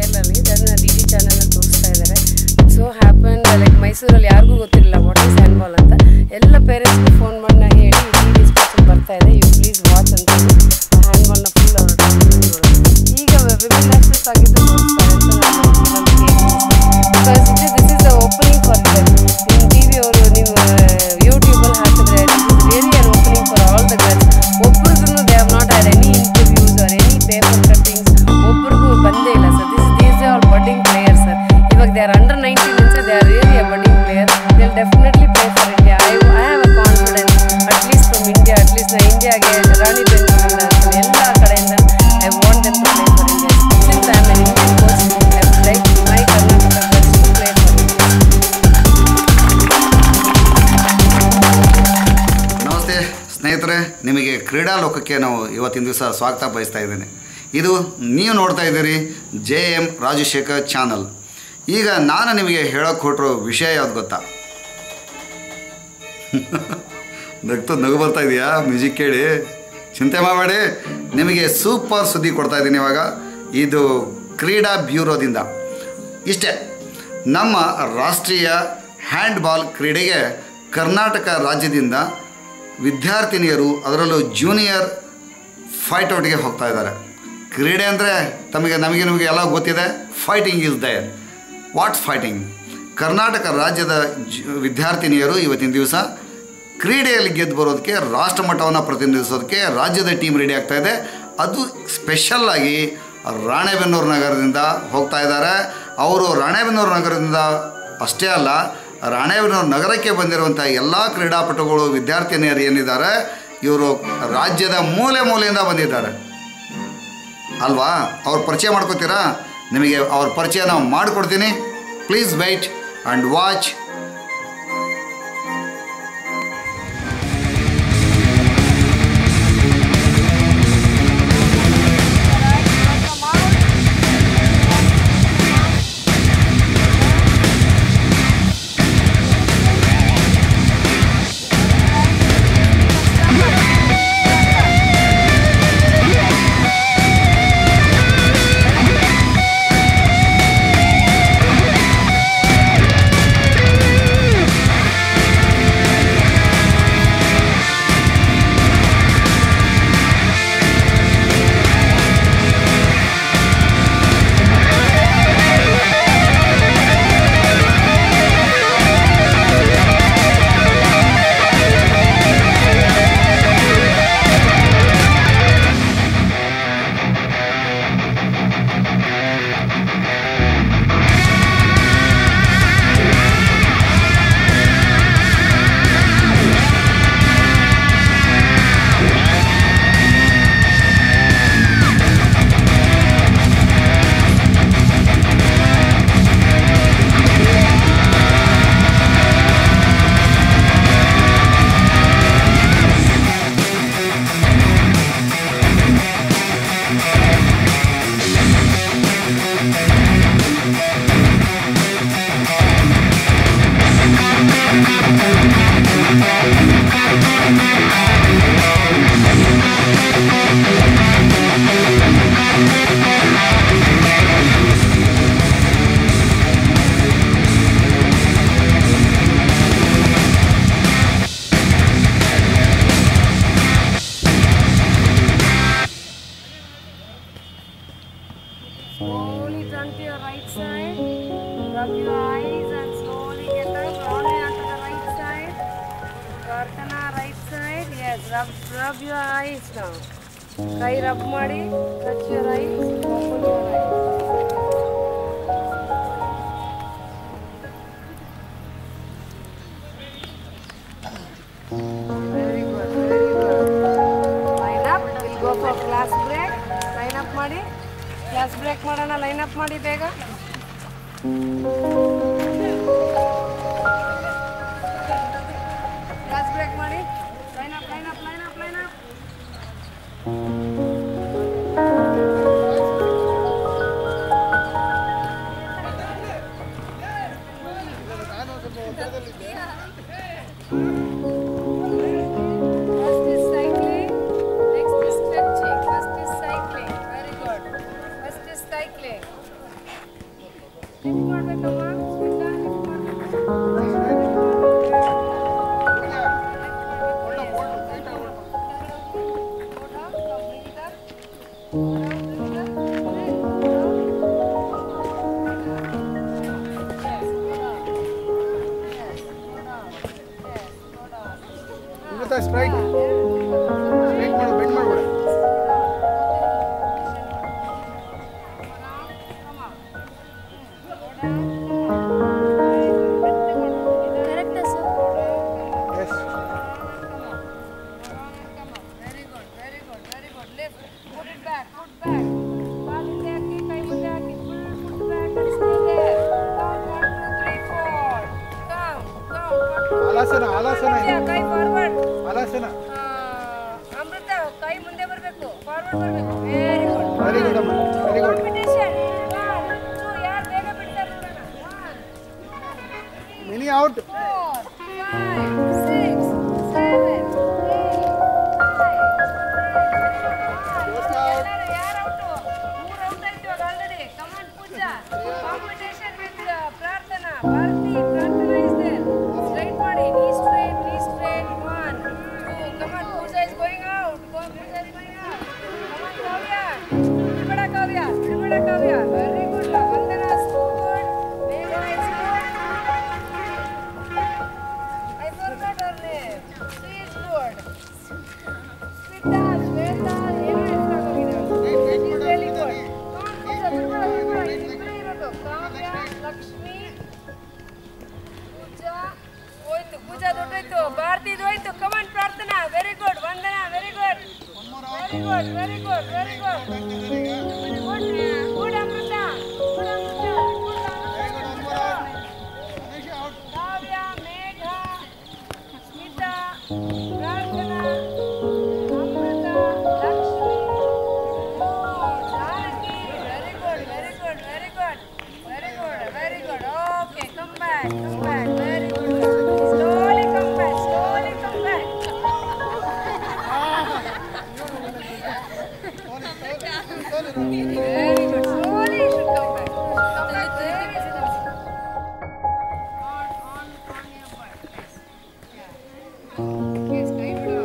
ಸೀರಿಯಲಲ್ಲಿ ಅದನ್ನು DD ಚಾನಲಲ್ಲಿ ತೋರಿಸ್ತಾ ಇದ್ದಾರೆ. ಸೊ ಹ್ಯಾಪನ್ ಲೈಕ್ ಮೈಸೂರಲ್ಲಿ ಯಾರಿಗೂ ಗೊತ್ತಿರಲಿಲ್ಲ ವಾಟ್ ಈಸ್ ಹ್ಯಾಂಡ್ಬಾಲ್ ಅಂತ. ಎಲ್ಲ ಪೇರೆಂಟ್ಸ್ಗೂ ಫೋನ್ ಮಾಡಿ ನಾನು ಹೇಳಿ DD ಸ್ಪೆಷಲ್ ಬರ್ತಾ ಇದೆ, ಯು ಪ್ಲೀಸ್ ವಾಚ್ ಅಂತ ಹ್ಯಾಂಡ್ಬಾಲ್ನ ಫುಲ್ ಅವರು ಈಗ ವಿಭಿನ್ನ ನ್ಯಾಷನಲ್ಸ್ ಆಗಿದ್ದು ತೋರಿಸ್ತಾರೆ ಅಂತ ನಾನು because this is the opening for them. ನಿಮ್ಮ TV ಅವರು ನೀವು ಯೂಟ್ಯೂಬಲ್ಲಿ ಹಾಕಿದ್ರೆ this is really an opening for all the girls. ಒಬ್ರಿಗೂ they have not had any interviews or any paper cuttings, ಒಬ್ರಿಗೂ ಬಂದೇ ಇಲ್ಲ sir. These are budding players sir. ಇವಾಗ ದೇ ಆರ್ ಅಂಡರ್ 19 ಅಂತ they are really a budding player. They will definitely play for India. I have a confidence at least from India, at least ನಾ ಇಂಡಿಯಾಗೆ ರಾಣಿ ಬೆನ್ನೂರಿಂದ ಎಲ್ಲ ಕಡೆಯಿಂದ I want them to play for India. Since I am an Indian coach, I would like my Karnataka girls to play for India. ನಮಸ್ತೆ ಸ್ನೇಹಿತರೆ, ನಿಮಗೆ ಕ್ರೀಡಾ ಲೋಕಕ್ಕೆ ನಾವು ಇವತ್ತಿನ ದಿವಸ ಸ್ವಾಗತ ಬಯಸ್ತಾ ಇದ್ದೇನೆ. ಇದು ನೀವು ನೋಡ್ತಾ ಇದ್ದೀರಿ JM ರಾಜಶೇಖರ್ ಚಾನಲ್. ಈಗ ನಾನು ನಿಮಗೆ ಹೇಳೋಕ್ಕೆ ಹೊರಟಿರೋ ವಿಷಯ ಯಾವ್ದು ಗೊತ್ತಾ? ನಗು ಬರ್ತಾ ಇದೆಯಾ ಮ್ಯೂಸಿಕ್ ಕೇಳಿ? ಚಿಂತೆ ಮಾಡಬೇಡಿ, ನಿಮಗೆ ಸೂಪರ್ ಸುದ್ದಿ ಕೊಡ್ತಾ ಇದ್ದೀನಿ ಇವಾಗ. ಇದು ಕ್ರೀಡಾ ಬ್ಯೂರೋದಿಂದ ಇಷ್ಟೇ. ನಮ್ಮ ರಾಷ್ಟ್ರೀಯ ಹ್ಯಾಂಡ್ಬಾಲ್ ಕ್ರೀಡೆಗೆ ಕರ್ನಾಟಕ ರಾಜ್ಯದಿಂದ ವಿದ್ಯಾರ್ಥಿನಿಯರು, ಅದರಲ್ಲೂ ಜೂನಿಯರ್ ಫೈಟೌಟ್ಗೆ ಹೋಗ್ತಾ ಇದ್ದಾರೆ. ಕ್ರೀಡೆ ಅಂದರೆ ನಮಗೆ ಎಲ್ಲ ಗೊತ್ತಿದೆ, fighting is there. What's fighting? Karnataka ರಾಜ್ಯದ ವಿದ್ಯಾರ್ಥಿನಿಯರು ಇವತ್ತಿನ ದಿವಸ ಕ್ರೀಡೆಯಲ್ಲಿ ಗೆದ್ದು ಬರೋದಕ್ಕೆ, ರಾಷ್ಟ್ರ ಮಟ್ಟವನ್ನು ಪ್ರತಿನಿಧಿಸೋದಕ್ಕೆ ರಾಜ್ಯದ ಟೀಮ್ ರೆಡಿ ಆಗ್ತಾ ಇದೆ. ಅದು ಸ್ಪೆಷಲ್ಲಾಗಿ ರಾಣೆಬೆನ್ನೂರು ನಗರದಿಂದ ಹೋಗ್ತಾ ಇದ್ದಾರೆ. ಅವರು ರಾಣೆಬೆನ್ನೂರು ನಗರದಿಂದ ಅಷ್ಟೇ ಅಲ್ಲ, ರಾಣೆಬೆನ್ನೂರು ನಗರಕ್ಕೆ ಬಂದಿರುವಂಥ ಎಲ್ಲ ಕ್ರೀಡಾಪಟುಗಳು, ವಿದ್ಯಾರ್ಥಿನಿಯರು ಏನಿದ್ದಾರೆ, ಇವರು ರಾಜ್ಯದ ಮೂಲೆ ಮೂಲೆಯಿಂದ ಬಂದಿದ್ದಾರೆ ಅಲ್ವಾ? ಅವ್ರ ಪರಿಚಯ ಮಾಡ್ಕೋತೀರಾ? ನಿಮಗೆ ಅವ್ರ ಪರಿಚಯ ನಾವು ಮಾಡಿಕೊಡ್ತೀನಿ. Please weight and watch. Slowly turn to your right side, rub your eyes and slowly get up, roll it onto the right side. Kartana right side, yes, rub your eyes now. Kai rub ಮಾಡಿ, touch your eyes, open your eyes. Very good, very good. Line up, we'll go for class break. Line up ಮಾಡಿ. Class break ಮಾಡೋಣ. Line up ಮಾಡಿ ಬೇಗ. Class break ಮಾಡಿ. Line up, line up, line up, line up. Cycling. Lift ಮಾಡ್ಬೇಕಮ್ಮ straight ಮಾಡು bend ಮಾಡ್ಬೇಡ ಆಲಾಸನ ಆಲಾಸನ ಕೈ ಫಾರ್ವರ್ಡ್ ಆಲಾಸನ ಅಮೃತ ಕೈ ಮುಂದೆ ಬರಬೇಕು ಫಾರ್ವರ್ಡ್ ಬರಬೇಕು ವೆರಿ ಗುಡ್ ವೆರಿ ಗುಡ್ ಅಮ್ಮ ವೆರಿ ಗುಡ್ ಕಾಂಪಿಟೇಷನ್ 1 2 ಯಾರು ಬೇಗ ಬಿಡ್ತಾರೆ ನೋಡೋಣ 1 ಮಿನಿ ಔಟ್ 4 5 6 7 ಯಾರು ಔಟು 3 ಔಟ್ ಆಯ್ತು ಇವಾಗ already come on Pooja competition with Prarthana Bharathi Prarthana is there straight ಮಾಡಿ knee straight 1 2 come on Pooja is going out Pooja is going out come on Kavya very good Vandana so good ಮೇಘನಾ is good I forgot her name she is good Smitha Shwetha ಏನು ಹೆಸರಾಗೋಗಿದೆ is very good Pooja ಇಬ್ಬರೇ ಇರೋದು ಕಾವ್ಯ ಲಕ್ಷ್ಮಿ ಪೂಜಾ ಹೋಯ್ತು ಪೂಜಾ ದೊಡ್ಡೋಯ್ತು ಭಾರತಿದು ಹೋಯ್ತು come on Prarthana very good Vandana very good very good good Amrita Kavya Megha Smitha Prarthana Amrita Lakshmi Janaki very good okay come back very good slowly come back very good slowly you should come back very slowly on your butt yes kೈ ಬಿಡು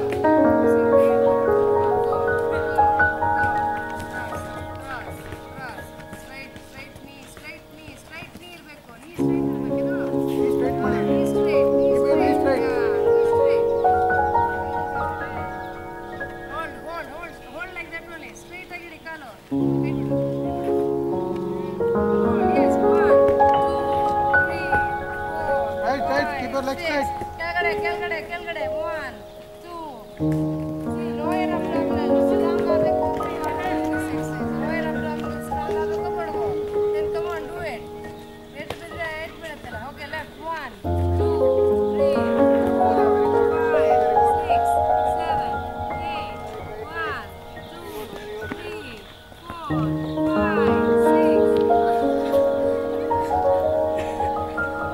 straight knee ಇರಬೇಕು ನೀ straight hold like that only straight ಆಗಿ ಇಡಿ ಕಾಲು ಕೈ ಬಿಡು yes 1 2 3 4 Right, keep your legs straight. ಕೆಳಗಡೆ 1 2 see lower abdominal strong ಆಗಬೇಕು lower abdominal strong ಆಗಬೇಕು ಬಡಗು then come on do it ಏಟ್ ಬೀಳುತ್ತಲ್ಲ okay left 1 2 3 4 5 6 7 8 1 2 3 4 5 6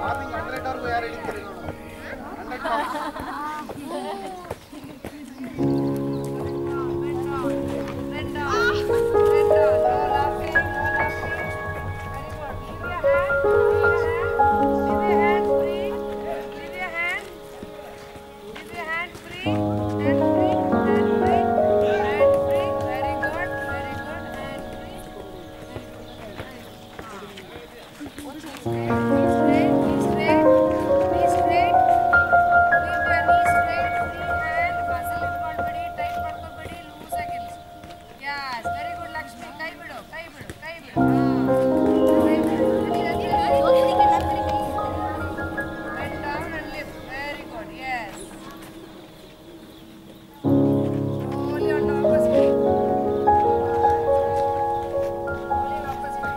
ಮಾರ್ನಿಂಗ್ 100 ವರೆಗೂ ಯಾರು ಹಿಡಿತೀರಿ ನೋಡು 100 bend down no laughing very good leave your hand free and free hand free very good hand free knee straight keep your knee straight free hand muscle ಇಟ್ಕೊಳ್ಬೇಡಿ tight ಮಾಡ್ಕೊಳ್ಬೇಡಿ loose ಆಗಿರಲಿ yes very good Lakshmi ಕೈ ಬಿಡು bend down and lift very good yes slowly on ವಾಪಸ್ ಬಿಡಿ slowly ವಾಪಸ್ ಬಿಡಿ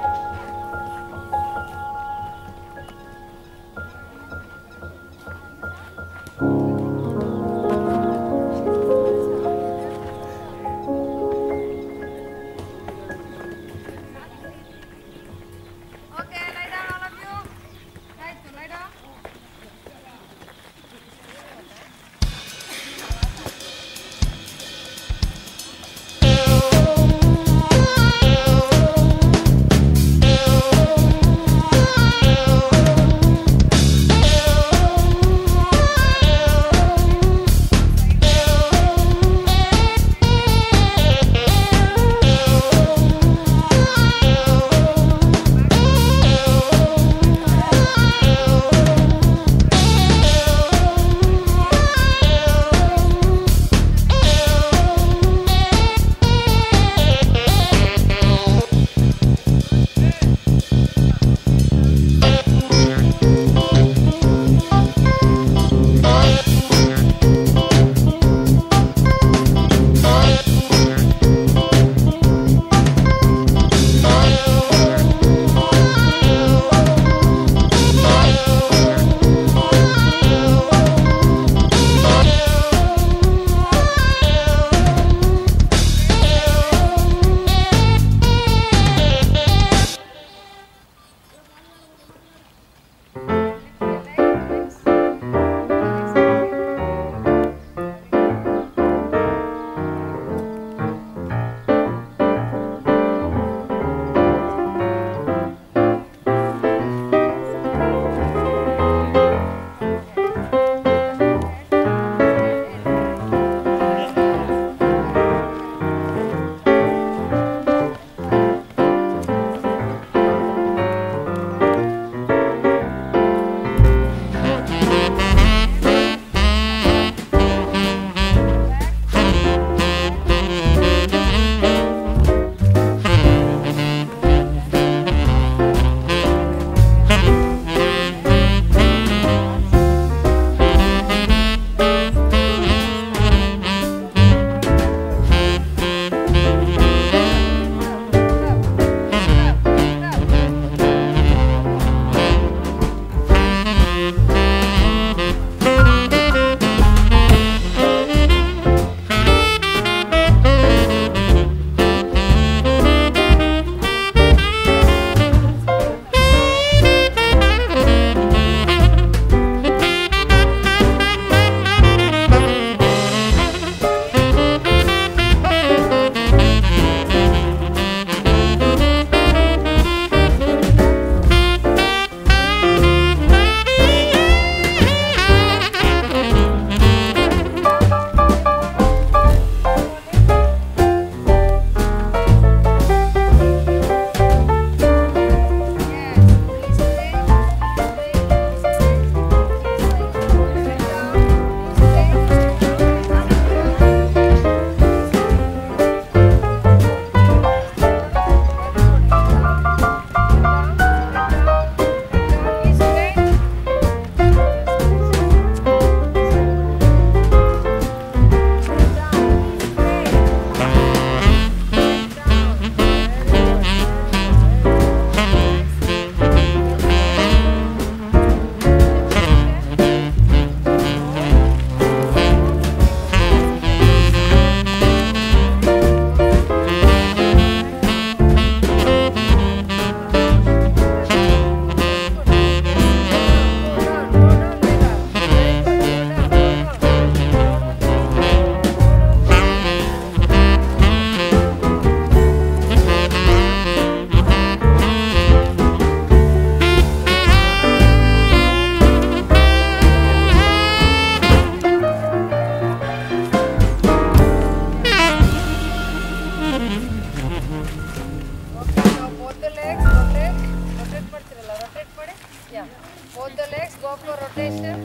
for rotation.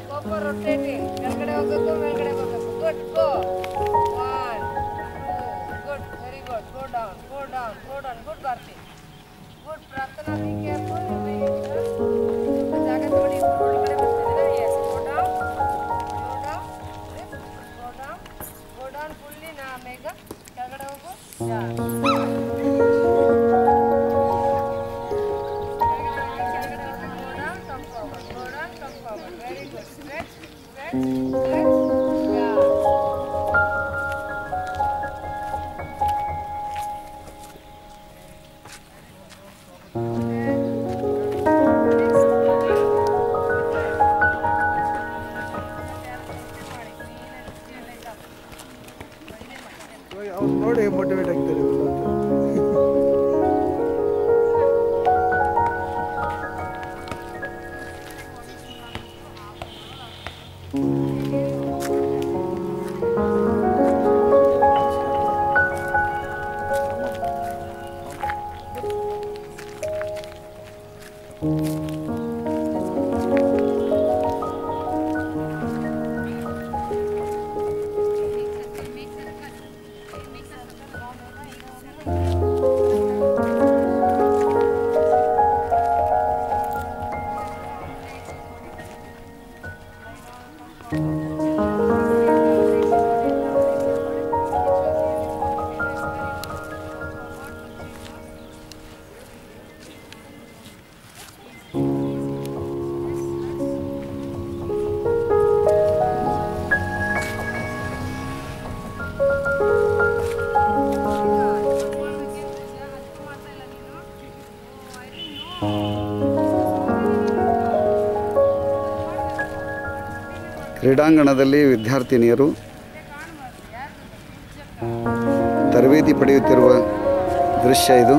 Go for rotating. ಕೆಳಗಡೆ ಹೋಗಬೇಕು ಮೇಲ್ಗಡೆ ಹೋಗಬೇಕು. Good. Go. 1, 2. Good. Very good. Go down. Go down. Go down. Good, Bharti. Good. ಪ್ರಾರ್ಥನಾ, be careful. ಜಾಗ ನೋಡಿ ಒಳಗಡೆ ಬರ್ತಿದ್ದೀರಾ? Yes. Go down. Go down. Lift. Go down. Go down fully. ನಾ ಮೇಘ ಕೆಳಗಡೆ ಹೋಗು. Yeah. ಅವ್ರು ನೋಡಿ ಮೋಟಿವೇಟ್ ಆಗ್ತಾರೆ ಕ್ರೀಡಾಂಗಣದಲ್ಲಿ ವಿದ್ಯಾರ್ಥಿನಿಯರು ತರಬೇತಿ ಪಡೆಯುತ್ತಿರುವ ದೃಶ್ಯ ಇದು.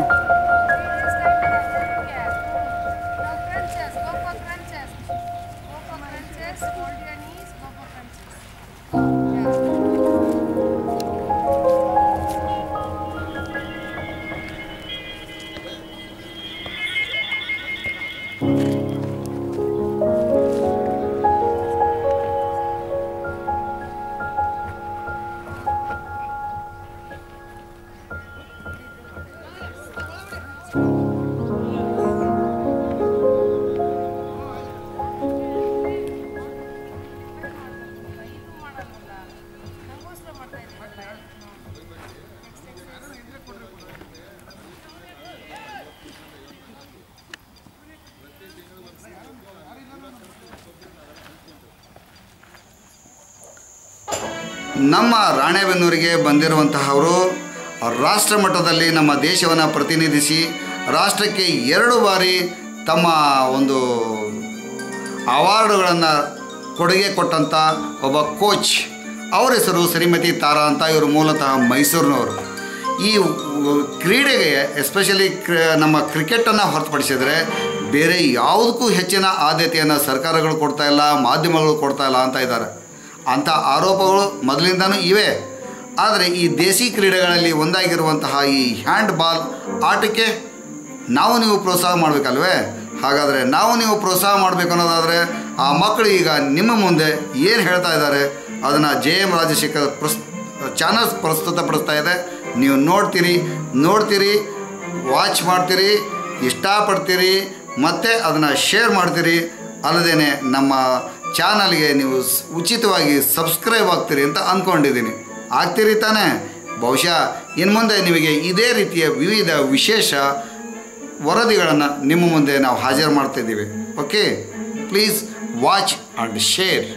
ನಮ್ಮ ರಾಣೆಬೆನ್ನೂರಿಗೆ ಬಂದಿರುವಂತಹವರು ರಾಷ್ಟ್ರ ಮಟ್ಟದಲ್ಲಿ ನಮ್ಮ ದೇಶವನ್ನು ಪ್ರತಿನಿಧಿಸಿ ರಾಷ್ಟ್ರಕ್ಕೆ 2 ಬಾರಿ ತಮ್ಮ ಒಂದು ಅವಾರ್ಡುಗಳನ್ನು ಕೊಡುಗೆ ಕೊಟ್ಟಂಥ ಒಬ್ಬ ಕೋಚ್. ಅವರ ಹೆಸರು ಶ್ರೀಮತಿ ತಾರಾ ಅಂತ. ಇವರು ಮೂಲತಃ ಮೈಸೂರಿನವರು. ಈ ಕ್ರೀಡೆಗೆ ಎಸ್ಪೆಷಲಿ ನಮ್ಮ ಕ್ರಿಕೆಟನ್ನು ಹೊರತುಪಡಿಸಿದರೆ ಬೇರೆ ಯಾವುದಕ್ಕೂ ಹೆಚ್ಚಿನ ಆದ್ಯತೆಯನ್ನು ಸರ್ಕಾರಗಳು ಕೊಡ್ತಾ ಇಲ್ಲ, ಮಾಧ್ಯಮಗಳು ಕೊಡ್ತಾ ಇಲ್ಲ ಅಂತ ಇದ್ದಾರೆ. ಅಂಥ ಆರೋಪಗಳು ಮೊದಲಿಂದನೂ ಇವೆ. ಆದರೆ ಈ ದೇಸಿ ಕ್ರೀಡೆಗಳಲ್ಲಿ ಒಂದಾಗಿರುವಂತಹ ಈ ಹ್ಯಾಂಡ್ಬಾಲ್ ಆಟಕ್ಕೆ ನಾವು ನೀವು ಪ್ರೋತ್ಸಾಹ ಮಾಡಬೇಕಲ್ವೇ? ಹಾಗಾದರೆ ನಾವು ನೀವು ಪ್ರೋತ್ಸಾಹ ಮಾಡಬೇಕು ಅನ್ನೋದಾದರೆ ಆ ಮಕ್ಕಳು ಈಗ ನಿಮ್ಮ ಮುಂದೆ ಏನು ಹೇಳ್ತಾ ಇದ್ದಾರೆ ಅದನ್ನು JM ರಾಜಶೇಖರ್ ಚಾನಲ್ಸ್ ಪ್ರಸ್ತುತಪಡಿಸ್ತಾ ಇದೆ. ನೀವು ನೋಡ್ತೀರಿ, ವಾಚ್ ಮಾಡ್ತೀರಿ, ಇಷ್ಟಪಡ್ತೀರಿ, ಮತ್ತು ಅದನ್ನು ಶೇರ್ ಮಾಡ್ತೀರಿ. ಅಲ್ಲದೇ ನಮ್ಮ ಚಾನಲ್ಗೆ ನೀವು ಉಚಿತವಾಗಿ ಸಬ್ಸ್ಕ್ರೈಬ್ ಆಗ್ತೀರಿ ಅಂತ ಅಂದ್ಕೊಂಡಿದ್ದೀನಿ. ಆಗ್ತೀರಿ ತಾನೇ? ಬಹುಶಃ ಇನ್ನು ಮುಂದೆ ನಿಮಗೆ ಇದೇ ರೀತಿಯ ವಿವಿಧ ವಿಶೇಷ ವರದಿಗಳನ್ನು ನಿಮ್ಮ ಮುಂದೆ ನಾವು ಹಾಜರು ಮಾಡ್ತಾಯಿದ್ದೀವಿ. Okay, please watch and share.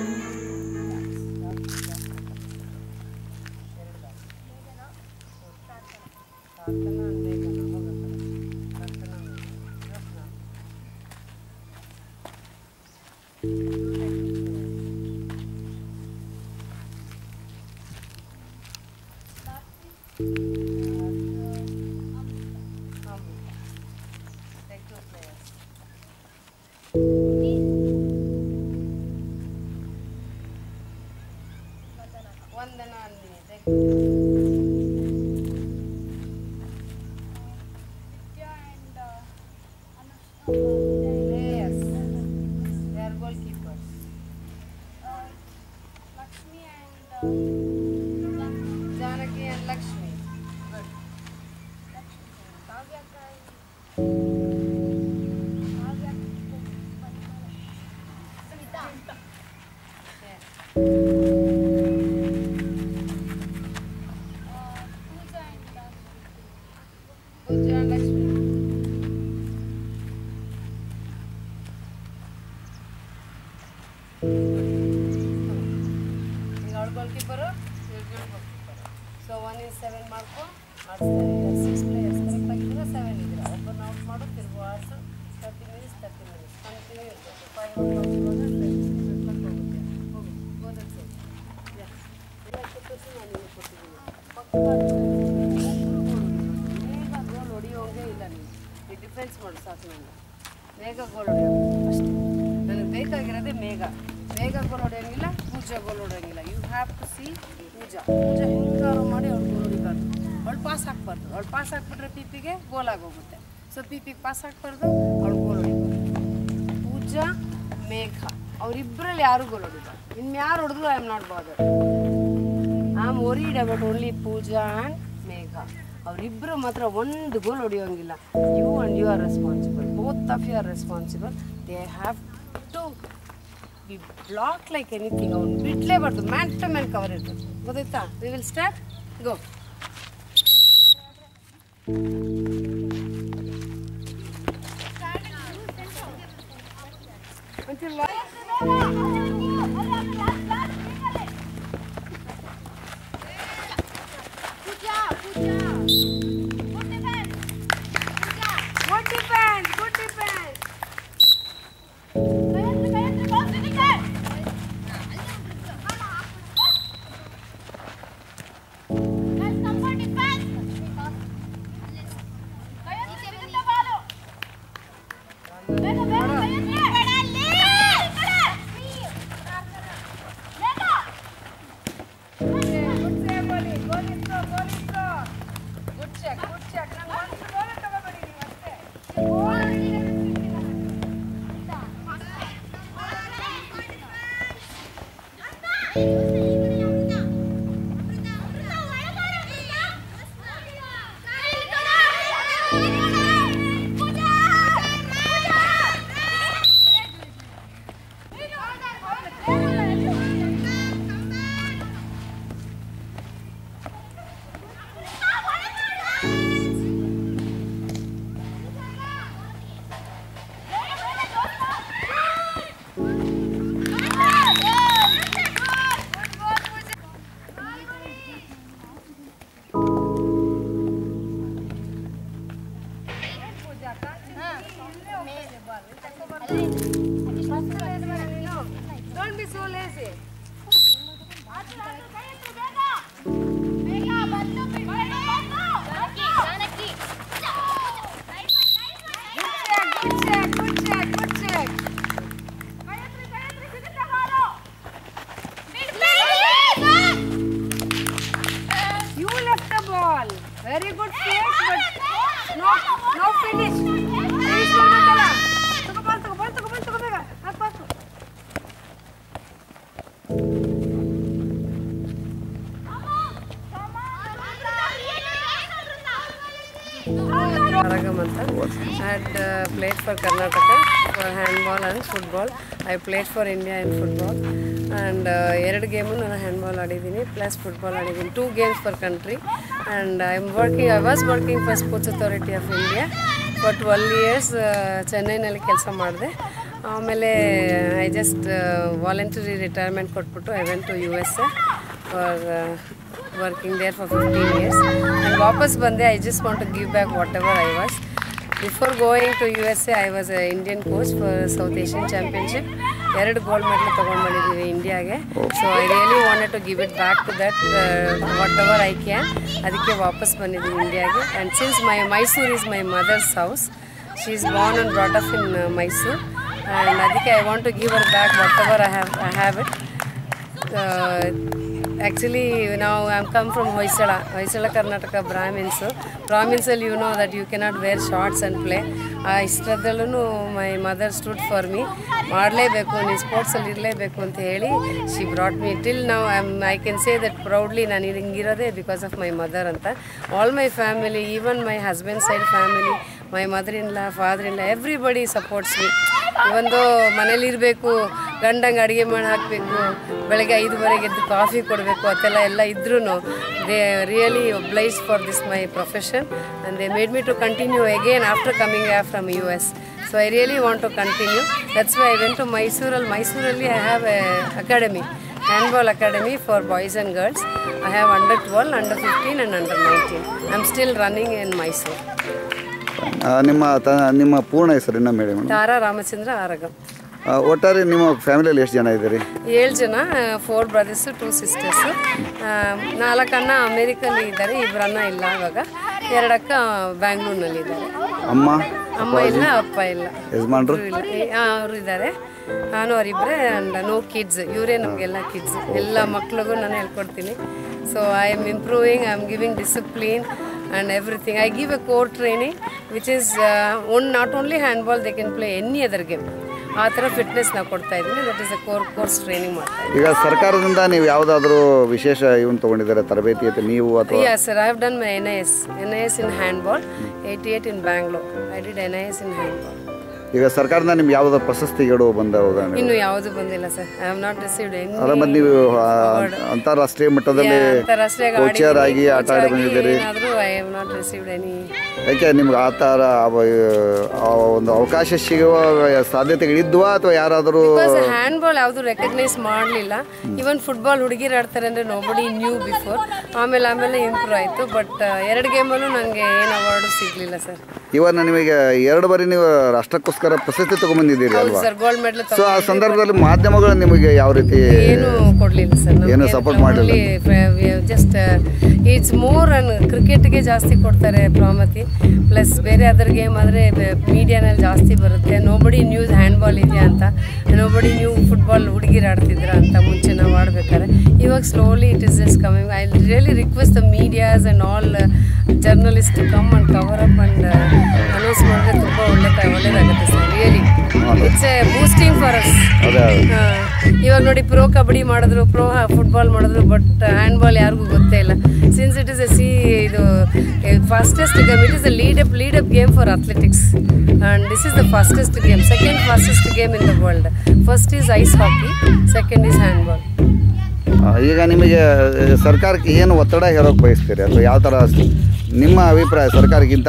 Vandana ಅಂದಿನಿ. Yes, they are Pooja and Lakshmi. ಈಗ ಅವಳು ಗೋಲ್ಕೀಪರು ಇವ್ರು ಗೋಲ್ಕೀಪರ್. ಸೊ 1 is 7 ಮಾಡ್ಕೊ ಆಡಿಸ್ತಾರೆ. 6 ಪ್ಲೇಯರ್ಸ್ ಕರೆಕ್ಟ್ ಆಗಿದ್ರೆ 7 ಇದ್ರೆ ಒಬ್ಬರನ್ನ ಔಟ್ ಮಾಡು ತಿರುಗು ಆಡಿಸು 30 minutes ಕಂಟಿನ್ಯೂ ಇರ್ತದೆ. 5 o'clock ಹೋಗುತ್ತೆ ಹೋಗು ಗೋದಕ್ಕೆ ಸರಿ ನಾನು ನಿಮಗೆ ಕೊಟ್ಟಿದ್ದೀನಿ. ಬೇಗ ಗೋಲ್ ಹೊಡಿಯೋಂಗೆ ಇಲ್ಲ ನೀನು ಈ ಡಿಫೆನ್ಸ್ ಮಾಡು ಸಾಕು ನನಗೆ ಬೇಗ ಗೋಲ್ ಹೊಡೆಯೋ ಅಷ್ಟೇ ನನಗೆ ಬೇಕಾಗಿರೋದೇ ಬೇಗ ಗೋಲ್ ಹೊಡೆಯೋಂಗಿಲ್ಲ. ಪೂಜಾ ಗೋಲ್ ಹೊಡೆಯೋಂಗಿಲ್ಲ. ಯು ಹ್ಯಾವ್ ಟು ಸಿ ಪೂಜಾ ಹೆಂಗಾರು ಮಾಡಿ ಅವ್ಳು ಗೋಲ್ ಹೊಡಿಬಾರ್ದು. ಅವಳು ಪಾಸ್ ಹಾಕ್ಬಾರ್ದು. ಅವಳು ಪಾಸ್ ಹಾಕ್ಬಿಟ್ರೆ ಪಿಪಿಗೆ ಗೋಲ್ ಆಗೋಗುತ್ತೆ. ಸೊ ಪಿಪಿಗೆ ಪಾಸ್ ಹಾಕ್ಬಾರ್ದು, ಅವಳು ಗೋಲ್ ಹೊಡಿಬಾರ್ದು. ಪೂಜಾ ಮೇಘ ಅವರಿಬ್ಬರಲ್ಲಿ ಯಾರು ಗೋಲ್ ಹೊಡಿಬಾರ್ದು. ಇನ್ಯಾರು ಹೊಡೆದ್ರು I am not bother. I am worried about only Pooja and Megha. ಅವರಿಬ್ಬರು ಮಾತ್ರ ಒಂದು ಗೋಲ್ ಹೊಡೆಯೋಂಗಿಲ್ಲ. You and you are responsible. Both of you are responsible. They have to be block like anything. ಅವ್ನು ಬಿಡಲೇಬಾರ್ದು. ಮ್ಯಾನ್ ಟು ಮ್ಯಾನ್ ಕವರ್ ಇರ್ತದೆ. ಗೊತ್ತಾಯ್ತಾ? We will start go. Don't be so lazy. Good check. You left the ball. Very good catch, but no finish. Finish ಮಾಡಬೇಕಲ್ಲ. ತಗೋ ಬೇಗ. ಹಾಕು. Aragamanta. I had played for Karnataka for handball and football. I played for India in football and 2 game ನಾನು handball ಆಡಿದ್ದೀನಿ plus football ಆಡಿದ್ದೀನಿ. 2 games for country and I was working for Sports Authority of India for 12 years. ಚೆನ್ನೈನಲ್ಲಿ ಕೆಲಸ ಮಾಡಿದೆ. ಆಮೇಲೆ I just voluntary retirement ಕೊಟ್ಬಿಟ್ಟು I went to USA for working there for 15 years and ವಾಪಸ್ ಬಂದೆ. I just want to give back whatever I was. Before going to USA, I was an Indian coach for South Asian Championship. 2 gold medal ತಗೊಂಡು ಬಂದಿದ್ದೀವಿ ಇಂಡಿಯಾಗೆ. So I really wanted to give it back to that whatever I can. ಅದಕ್ಕೆ ವಾಪಸ್ ಬಂದಿದ್ದೀನಿ ಇಂಡಿಯಾಗೆ. And since Mysore is my mother's house. She is born and brought up in Mysore and ಅದಕ್ಕೆ I want to give her back whatever I have it. Actually now I am come from Hoysala Karnataka Brahmins you know that you cannot wear shorts and play. ಇಷ್ಟದಲ್ಲೂ my mother stood for me. ಮಾಡಲೇಬೇಕು ನೀನು ಸ್ಪೋರ್ಟ್ಸಲ್ಲಿ ಇರಲೇಬೇಕು ಅಂತ ಹೇಳಿ she brought me till now. I can say that proudly ನಾನು ಹಿಂಗಿರೋದೇ because of my mother ಅಂತ. All my family, even my husband side family, my mother-in-law, father-in-law, everybody supports me. Even though ಮನೇಲಿರಬೇಕು ಗಂಡಂಗೆ ಅಡುಗೆ ಮಾಡಿ ಹಾಕಬೇಕು, ಬೆಳಗ್ಗೆ 5:30 ಎದ್ದು ಕಾಫಿ ಕೊಡಬೇಕು, ಎಲ್ಲ ಇದ್ರೂ they really obliges for this my profession and they made me to continue again after coming from US. So I really want to continue. That's why I went to Mysore. I have a academy, handball academy for boys and girls. I have under 12, under 15 and under 19. I'm still running in Mysore. ನಿಮ್ಮ ಪೂರ್ಣ ಹೆಸರಿನ madam? ತಾರಾ ರಾಮಚಂದ್ರ ಆರಗಂ. ಒಟ್ಟಾರೆ ನಿಮ್ಮ ಫ್ಯಾಮಿಲಿಯಲ್ಲಿ ಎಷ್ಟು ಜನ ಇದ್ದೀರಿ? 7 ಜನ, 4 brothers 2 sisters. 4 ಅಣ್ಣ ಅಮೇರಿಕಲ್ಲಿ ಇದ್ದಾರೆ, 2 ಅಣ್ಣ ಇಲ್ಲ ಇವಾಗ, 2 ಅಕ್ಕ ಬ್ಯಾಂಗ್ಳೂರ್ನಲ್ಲಿ ಇದ್ದಾರೆ. ಅಮ್ಮ ಇಲ್ಲ, ಅಪ್ಪ ಇಲ್ಲ. ಯಜಮಾನ್ರು ಅವರು ಇದ್ದಾರೆ, ನಾನು ಅವರಿಬ್ಬರೇ. ಆ್ಯಂಡ್ ನೋ ಕಿಡ್ಸ್, ಇವರೇ ನಮಗೆಲ್ಲ ಕಿಡ್ಸ್, ಎಲ್ಲ ಮಕ್ಳಿಗೂ ನಾನು ಹೇಳ್ಕೊಡ್ತೀನಿ. So I am improving, I am giving discipline and everything. I give a core training which is not only handball, they can play any other game. ಆ ಥರ ಫಿಟ್ನೆಸ್ ನಾವು ಕೊಡ್ತಾ ಇದ್ದೀನಿ. That is a course training ಮಾಡ್ತಾ ಇದ್ದೀನಿ. ಈಗ ಸರ್ಕಾರದಿಂದ ನೀವು ಯಾವುದಾದ್ರೂ ವಿಶೇಷ ಇವನು ತೊಗೊಂಡಿದ್ದಾರೆ ತರಬೇತಿ ಅಂತ ನೀವು ಅಥವಾ? Yeah sir, I have done my NIS in handball, 88 in Bangalore. I did NIS in handball. ಈಗ ಸರ್ಕಾರದಿಂದ ನಿಮ್ಗೆ ಯಾವುದಾದ್ರು ಪ್ರಶಸ್ತಿಗಳು ಬಂದವಾಗ? ಇನ್ನು ಯಾವುದು ಬಂದಿಲ್ಲ sir. I have not received any. ಅಲ್ಲ, ಮತ್ತೆ ನೀವು ಅಂತಾರಾಷ್ಟ್ರೀಯ ಮಟ್ಟದಲ್ಲಿ ಕೋಚರ್ ಆಗಿ ಆಟ ಆಡಿ ಬಂದಿದ್ದೀರಿ. I have not received any. ಯಾಕೆ ನಿಮ್ಗೆ ಆ ಥರ ಒಂದು ಅವಕಾಶ ಸಿಗುವ ಸಾಧ್ಯತೆಗಳಿದ್ವಾ ಅಥವಾ ಯಾರಾದರೂ? ಹ್ಯಾಂಡ್ಬಾಲ್ ಯಾವುದು ರೆಕಗ್ನೈಸ್ ಮಾಡಲಿಲ್ಲ. ಇವನ್ ಫುಟ್ಬಾಲ್ ಹುಡುಗಿರು ಆಡ್ತಾರೆ ಅಂದರೆ ನೋಬಡಿ ನ್ಯೂ ಬಿಫೋರ್. ಆಮೇಲೆ ಇಂಪ್ರೂವ್ ಆಯಿತು. ಬಟ್ 2 ಗೇಮಲ್ಲೂ ನನಗೆ ಏನು ಅವಾರ್ಡು ಸಿಗಲಿಲ್ಲ ಸರ್. ಇವನ್ನ ನಿಮಗೆ 2 ಬಾರಿ ನೀವು ರಾಷ್ಟ್ರಕ್ಕೋಸ್ಕರ ಪ್ರಶಸ್ತಿ ತಗೊಂಡ್ಬಂದಿದ್ದೀರಿ ಅಲ್ವಾ? Sir, gold medal. ಸೊ ಆ ಸಂದರ್ಭದಲ್ಲಿ ಮಾಧ್ಯಮಗಳು ನಿಮಗೆ ಯಾವ ರೀತಿ ಏನು ಕೊಡಲಿಲ್ಲ ಸರ್? ಏನು ಸಪೋರ್ಟ್ ಮಾಡಲಿಲ್ಲ? ಜಸ್ಟ್ ಇಟ್ಸ್ ಮೋರ್ ಕ್ರಿಕೆಟ್ಗೆ ಜಾಸ್ತಿ ಕೊಡ್ತಾರೆ ಪ್ರಾಮುಖ್ಯತೆ. ಪ್ಲಸ್ ಬೇರೆ ಅದರ್ ಗೇಮ್ ಆದರೆ ಮೀಡಿಯಾನಲ್ಲಿ ಜಾಸ್ತಿ ಬರುತ್ತೆ. ನೋಬಡಿ ನ್ಯೂಸ್ ಹ್ಯಾಂಡ್ಬಾಲ್ ಇದೆಯಾ ಅಂತ, ನೋಬಡಿ ನ್ಯೂ ಫುಟ್ಬಾಲ್ ಹುಡುಗಿರು ಆಡ್ತಿದ್ರ ಅಂತ ಮುಂಚೆ ನಾವು ಆಡ್ಬೇಕಾದ್ರೆ. ಇವಾಗ slowly it is just coming. I really request the medias and all journalist to come and cover up and announce ಮಾಡಿದ್ರೆ ತುಂಬ ಒಳ್ಳೇದಾಗುತ್ತೆ sir. Really it's a boosting for us. ಇವಾಗ ನೋಡಿ, ಪ್ರೋ ಕಬಡ್ಡಿ ಮಾಡಿದ್ರು, ಪ್ರೋ ಫುಟ್ಬಾಲ್ ಮಾಡಿದ್ರು, ಬಟ್ ಹ್ಯಾಂಡ್ಬಾಲ್ ಯಾರಿಗೂ ಗೊತ್ತೇ ಇಲ್ಲ. ಸಿನ್ಸ್ ಇಟ್ ಇಸ್ ಇದು fastest game, it is a lead up game for athletics and this is the fastest game, second fastest game in the world. First is ice hockey, second is handball. ಈಗ ನಿಮಗೆ ಸರ್ಕಾರಕ್ಕೆ ಏನು ಒತ್ತಡ ಹೇರೋಕ್ಕೆ ಬಯಸ್ತೀರಿ ಅಥವಾ ಯಾವ ಥರ ನಿಮ್ಮ ಅಭಿಪ್ರಾಯ? ಸರ್ಕಾರಕ್ಕಿಂತ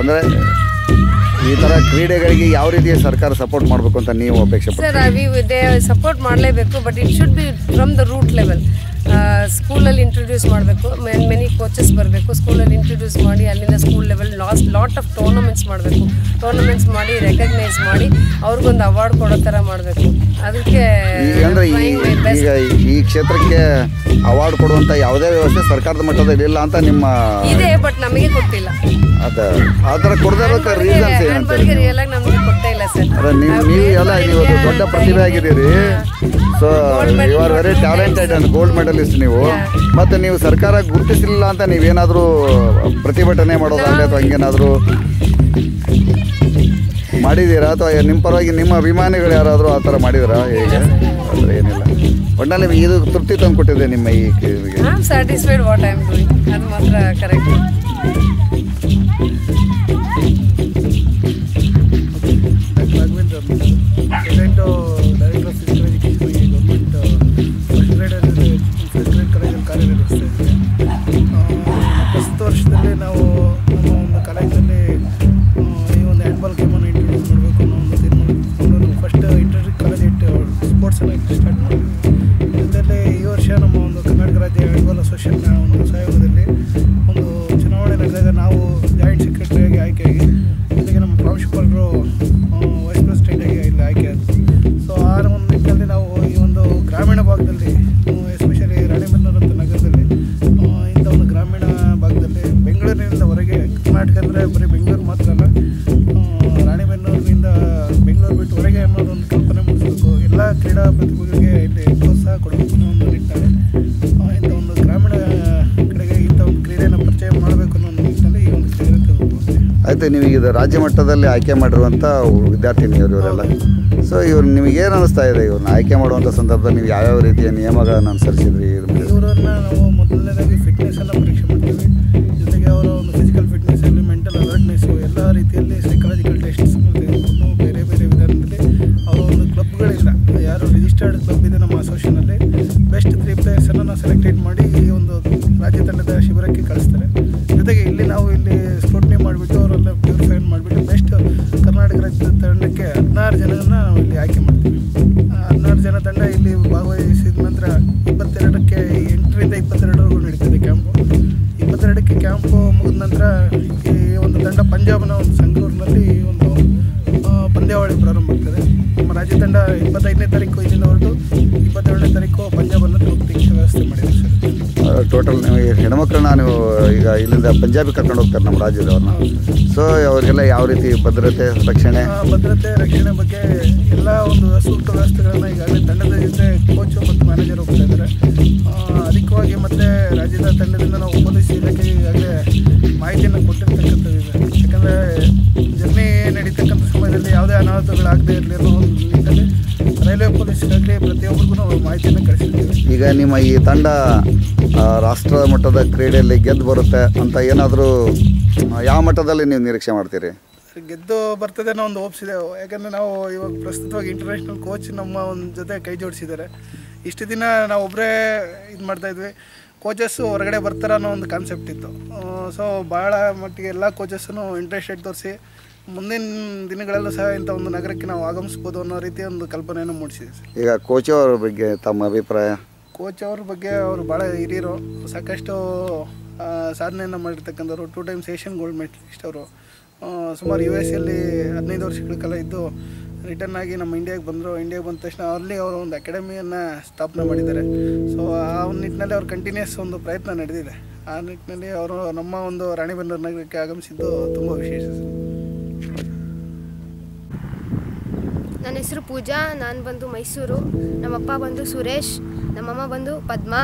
ಅಂದರೆ ಈ ಥರ ಕ್ರೀಡೆಗಳಿಗೆ ಯಾವ ರೀತಿಯ ಸರ್ಕಾರ ಸಪೋರ್ಟ್ ಮಾಡಬೇಕು ಅಂತ ನೀವು ಅಪೇಕ್ಷೆ ಪಡ್ತೀರಿ? ಸರ್, ಸಪೋರ್ಟ್ ಮಾಡಲೇಬೇಕು, but it should be from the root level. ಸ್ಕೂಲಲ್ಲಿ ಇಂಟ್ರೊಡ್ಯೂಸ್ ಮಾಡಬೇಕು, ಮೆನಿ ಕೋಚಸ್ ಬರಬೇಕು, ಸ್ಕೂಲಲ್ಲಿ ಇಂಟ್ರೊಡ್ಯೂಸ್ ಮಾಡಿ ಅಲ್ಲಿಂದ school level lot of tournaments ಮಾಡಬೇಕು. ಟೂರ್ನಮೆಂಟ್ಸ್ ಮಾಡಿ ರೆಕಗ್ನೈಸ್ ಮಾಡಿ ಅವ್ರಿಗೊಂದು ಅವಾರ್ಡ್ ಕೊಡೋ ಥರ ಮಾಡಬೇಕು. ಅದಕ್ಕೆ ಅಂದರೆ ಈಗ ಈ ಕ್ಷೇತ್ರಕ್ಕೆ ಅವಾರ್ಡ್ ಕೊಡುವಂಥ ಯಾವುದೇ ವ್ಯವಸ್ಥೆ ಸರ್ಕಾರದ ಮಟ್ಟದಲ್ಲಿ ಇಲ್ಲ ಅಂತ ನಿಮ್ಮ ಇದೆ, ಬಟ್ ನಮಗೆ ಕೊಟ್ಟಿಲ್ಲ. ಆ ಥರ ಕೊಡದೇ ರೀಸನ್ಸ್ ಏನಂತ? ರಿಯಲಾಗಿ ನಮಗೆ ಕೊಟ್ಟೇ ಇಲ್ಲ ಸರ್. ನೀವು ಎಲ್ಲ ನೀವು ದೊಡ್ಡ ಪ್ರತಿಭೆ ಆಗಿದ್ದೀರಿ. So you are very talented and gold medalist ನೀವು. ಮತ್ತು ನೀವು ಸರ್ಕಾರ ಗುರುತಿಸಲಿಲ್ಲ ಅಂತ ನೀವೇನಾದರೂ ಪ್ರತಿಭಟನೆ ಮಾಡೋದಾಗಲಿ ಅಥವಾ ಹಂಗೇನಾದರೂ ಮಾಡಿದ್ದೀರಾ? ಅಥವಾ ನಿಮ್ಮ ಪರವಾಗಿ ನಿಮ್ಮ ಅಭಿಮಾನಿಗಳು ಯಾರಾದರೂ ಆ ಥರ ಮಾಡಿದ್ದೀರಾ? ಹೇಗೆ ಅಂದರೆ ಏನಿಲ್ಲ, ಒಟ್ಟಿನಲ್ಲಿ ಇದು ತೃಪ್ತಿ ತಂದು ಕೊಟ್ಟಿದೆ ನಿಮ್ಮ ಈ I am satisfied what I am doing. ಅದು ಮಾತ್ರ correct. Director of physical education government first grade ಕಾಲೇಜಲ್ಲಿ ಕಾರ್ಯನಿರ್ವಹಿಸ್ತಾ ಇದ್ದೇವೆ. ಪ್ರಸ್ತುತ ವರ್ಷದಲ್ಲಿ ನಾವು ನಮ್ಮ ಒಂದು ಕಾಲೇಜಲ್ಲಿ ಈ ಒಂದು ಹ್ಯಾಂಡ್ಬಾಲ್ ಗೇಮನ್ನು ಇಂಟ್ರೊಡ್ಯೂಸ್ ಮಾಡಬೇಕು ಅನ್ನೋ ಒಂದು ತೀರ್ಮಾನ. ಫಸ್ಟ್ ಇಂಟರ್ ಕಾಲೇಜ್ ಸ್ಪೋರ್ಟ್ಸನ್ನು ಸ್ಟಾರ್ಟ್ ಮಾಡಿದ್ವಿ. ಇದರಲ್ಲಿ ಈ ವರ್ಷ ನಮ್ಮ ಒಂದು ಕರ್ನಾಟಕ ರಾಜ್ಯ ಹ್ಯಾಂಡ್ಬಾಲ್ ಅಸೋಸಿಯೇಷನ್ನ ಒಂದು ಸಹಯೋಗದಲ್ಲಿ ಒಂದು ಚುನಾವಣೆ ನಡೆದಾಗ ನಾವು ಜಾಯಿಂಟ್ ಸೆಕ್ರೆಟರಿಯಾಗಿ ಆಯ್ಕೆಯಾಗಿ, ಜೊತೆಗೆ ನಮ್ಮ ಪ್ರಾಂಶುಪಾಲರು ವೈಸ್ ಪ್ರೆಸಿಡೆಂಟಾಗಿ ಇಲ್ಲಿ ಆಯ್ಕೆ ಆಯಿತು. ಸೊ ಆ ಒಂದು ನಿಟ್ಟಿನಲ್ಲಿ ನಾವು ಈ ಒಂದು ಗ್ರಾಮೀಣ ಭಾಗದಲ್ಲಿ, ಎಸ್ಪೆಷಲಿ ರಾಣಿಬೆನ್ನೂರು ನಗರದಲ್ಲಿ, ಇಂಥ ಒಂದು ಗ್ರಾಮೀಣ ಭಾಗದಲ್ಲಿ ಬೆಂಗಳೂರಿನಿಂದ ಹೊರಗೆ, ಕರ್ನಾಟಕ ಅಂದರೆ ಬರೀ ಬೆಂಗಳೂರು ಮಾತ್ರ ಅಲ್ಲ, ರಾಣಿಬೆನ್ನೂರಿನಿಂದ ಬೆಂಗಳೂರು ಬಿಟ್ಟು ಹೊರಗೆ ಅನ್ನೋದೊಂದು ಕಲ್ಪನೆ ಮೂಡಿಸಬೇಕು. ಎಲ್ಲ ಕ್ರೀಡಾ ಪ್ರತಿಭೆಗಳಿಗೆ ಇಲ್ಲಿ ಪ್ರೋತ್ಸಾಹ ಕೊಡಬೇಕು ಅನ್ನೋ ಒಂದು ನಿಟ್ಟಿನಲ್ಲಿ ಇಂಥ ಒಂದು ಗ್ರಾಮೀಣ ಕಡೆಗೆ ಇಂಥ ಒಂದು ಕ್ರೀಡೆಯನ್ನು ಪರಿಚಯ ಮಾಡಬೇಕು ಅನ್ನೋ ಒಂದು ನಿಟ್ಟಿನಲ್ಲಿ ಈ ಒಂದು ಕ್ರೀಡೆ ತೆಗೆದುಕೊಳ್ತೀವಿ. ಆಯಿತು, ನೀವು ಇದು ರಾಜ್ಯ ಮಟ್ಟದಲ್ಲಿ ಆಯ್ಕೆ ಮಾಡಿರುವಂಥ ವಿದ್ಯಾರ್ಥಿನಿಯರು ಇವರೆಲ್ಲ. ಸೊ ಇವ್ರು ನಿಮಗೇನು ಅನ್ನಿಸ್ತಾ ಇದೆ? ಇವ್ರನ್ನ ಆಯ್ಕೆ ಮಾಡುವಂಥ ಸಂದರ್ಭದಲ್ಲಿ ನೀವು ಯಾವ್ಯಾವ ರೀತಿಯ ನಿಯಮಗಳನ್ನು ಅನುಸರಿಸಿದ್ರಿ? ಇವರನ್ನು ನಾವು ಮೊದಲನೇದಾಗಿ ಫಿಟ್ನೆಸ್ಸನ್ನು ಪರೀಕ್ಷೆ ಮಾಡ್ತೀವಿ. ಜೊತೆಗೆ ಅವರ ಒಂದು ಫಿಸಿಕಲ್ ಫಿಟ್ನೆಸ್ಸಲ್ಲಿ ಮೆಂಟಲ್ ಅಲರ್ಟ್ನೆಸ್ಸು ಎಲ್ಲ ರೀತಿಯಲ್ಲಿ ಸೈಕಾಲಜಿಕಲ್ ಟೆಸ್ಟ್ಸ್ ತೆಗೆದುಕೊಂಡು ಬೇರೆ ಬೇರೆ ವಿಧಾನದಲ್ಲಿ ಅವರ ಒಂದು ಕ್ಲಬ್ಗಳಿಂದ ಯಾರು ರಾಜ್ಯ ತಂಡ 25ನೇ ತಾರೀಕು ಇಲ್ಲಿಂದ ಹೊರಟು 27ನೇ ತಾರೀಕು ಪಂಜಾಬನ್ನು ತಲುಪಲಿಕ್ಕೆ ವ್ಯವಸ್ಥೆ ಮಾಡಿದೆ ಸರ್. ಟೋಟಲ್ ನೀವು ಹೆಣ್ಮಕ್ಳನ್ನ ನೀವು ಈಗ ಇಲ್ಲಿಂದ ಪಂಜಾಬಿ ಕರ್ಕೊಂಡು ಹೋಗ್ತಾರೆ ನಮ್ಮ ರಾಜ್ಯದವ್ರನ್ನ. ಸೊ ಅವರಿಗೆಲ್ಲ ಯಾವ ರೀತಿ ಭದ್ರತೆ ರಕ್ಷಣೆ ಬಗ್ಗೆ ಎಲ್ಲ ಒಂದು ಸೂಕ್ತ ವ್ಯವಸ್ಥೆಗಳನ್ನು ಈಗಾಗಲೇ ತಂಡದ ಜೊತೆ ಕೋಚು ಮತ್ತು ಮ್ಯಾನೇಜರ್ ಹೋಗ್ತಾ ಇದ್ದಾರೆ. ಅಧಿಕವಾಗಿ ಮತ್ತು ರಾಜ್ಯದ ತಂಡದಿಂದ ನಾವು ಪೊಲೀಸ್ ಇಲಾಖೆಗೆ ಈಗಾಗಲೇ ಮಾಹಿತಿಯನ್ನು ಕೊಟ್ಟಿರ್ತಕ್ಕಂಥದ್ದು ಇದೆ. ಯಾಕಂದರೆ ಜರ್ನಿ ನಡೀತಕ್ಕಂಥ ಸಮಯದಲ್ಲಿ ಯಾವುದೇ ಅನಾಹುತಗಳಾಗದೇ ಇರಲಿ ಅನ್ನೋ ಒಂದು ನಿಟ್ಟಿನಲ್ಲಿ ರೈಲ್ವೆ ಪೊಲೀಸ್ ಇಲಾಖೆ ಪ್ರತಿಯೊಬ್ಬರಿಗೂ ನಾವು ಮಾಹಿತಿಯನ್ನು ಕಳಿಸಿದ್ದೀವಿ. ಈಗ ನಿಮ್ಮ ಈ ತಂಡ ರಾಷ್ಟ್ರ ಮಟ್ಟದ ಕ್ರೀಡೆಯಲ್ಲಿ ಗೆದ್ದು ಬರುತ್ತೆ ಅಂತ ಏನಾದರೂ ಯಾವ ಮಟ್ಟದಲ್ಲಿ ನೀವು ನಿರೀಕ್ಷೆ ಮಾಡ್ತೀರಿ? ಗೆದ್ದು ಬರ್ತದೆ ಅನ್ನೋ ಒಂದು ಹೋಪ್ಸ್ ಇದೆ. ಯಾಕಂದರೆ ನಾವು ಇವಾಗ ಪ್ರಸ್ತುತವಾಗಿ ಇಂಟರ್ನ್ಯಾಷನಲ್ ಕೋಚ್ ನಮ್ಮ ಒಂದು ಜೊತೆ ಕೈ ಜೋಡಿಸಿದ್ದಾರೆ. ಇಷ್ಟು ದಿನ ನಾವು ಒಬ್ಬರೇ ಇದು ಮಾಡ್ತಾಯಿದ್ವಿ, ಕೋಚಸ್ಸು ಹೊರಗಡೆ ಬರ್ತಾರೆ ಅನ್ನೋ ಒಂದು ಕಾನ್ಸೆಪ್ಟ್ ಇತ್ತು. ಸೊ ಭಾಳ ಮಟ್ಟಿಗೆ ಎಲ್ಲ ಕೋಚಸ್ಸನ್ನು ಇಂಟ್ರೆಸ್ಟೆಡ್ ತೋರಿಸಿ ಮುಂದಿನ ದಿನಗಳಲ್ಲೂ ಸಹ ಇಂಥ ಒಂದು ನಗರಕ್ಕೆ ನಾವು ಆಗಮಿಸ್ಬೋದು ಅನ್ನೋ ರೀತಿಯ ಒಂದು ಕಲ್ಪನೆಯನ್ನು ಮೂಡಿಸಿದೆ ಸರ್. ಈಗ ಕೋಚ್ ಅವರ ಬಗ್ಗೆ ತಮ್ಮ ಅಭಿಪ್ರಾಯ? ಕೋಚ್ ಅವ್ರ ಬಗ್ಗೆ ಅವರು ಭಾಳ ಹಿರಿಯರು, ಸಾಕಷ್ಟು ಸಾಧನೆಯನ್ನು ಮಾಡಿರ್ತಕ್ಕಂಥವ್ರು. 2 ಟೈಮ್ಸ್ ಏಷ್ಯನ್ ಗೋಲ್ಡ್ ಮೆಡಲಿಸ್ಟ್ ಅವರು. ಸುಮಾರು US ಅಲ್ಲಿ 15 ವರ್ಷಗಳ ಕಾಲ ಇದ್ದು ರಿಟರ್ನ್ ಆಗಿ ನಮ್ಮ ಇಂಡಿಯಾಗೆ ಬಂದರು. ಇಂಡಿಯಾಗೆ ಬಂದ ತಕ್ಷಣ ಅಲ್ಲಿ ಅವರು ಒಂದು ಅಕಾಡೆಮಿಯನ್ನು ಸ್ಥಾಪನೆ ಮಾಡಿದ್ದಾರೆ. ಸೊ ಆ ಒಂದು ನಿಟ್ಟಿನಲ್ಲಿ ಅವ್ರು ಕಂಟಿನ್ಯೂಸ್ ಒಂದು ಪ್ರಯತ್ನ ನಡೆದಿದೆ. ಆ ನಿಟ್ಟಿನಲ್ಲಿ ಅವರು ನಮ್ಮ ಒಂದು ರಾಣಿಬೆನ್ನೂರು ನಗರಕ್ಕೆ ಆಗಮಿಸಿದ್ದು ತುಂಬ ವಿಶೇಷ ಸರ್. ನನ್ನ ಹೆಸರು ಪೂಜಾ, ನಾನು ಬಂದು ಮೈಸೂರು. ನಮ್ಮಪ್ಪ ಬಂದು ಸುರೇಶ್, ನಮ್ಮಮ್ಮ ಬಂದು ಪದ್ಮಾ.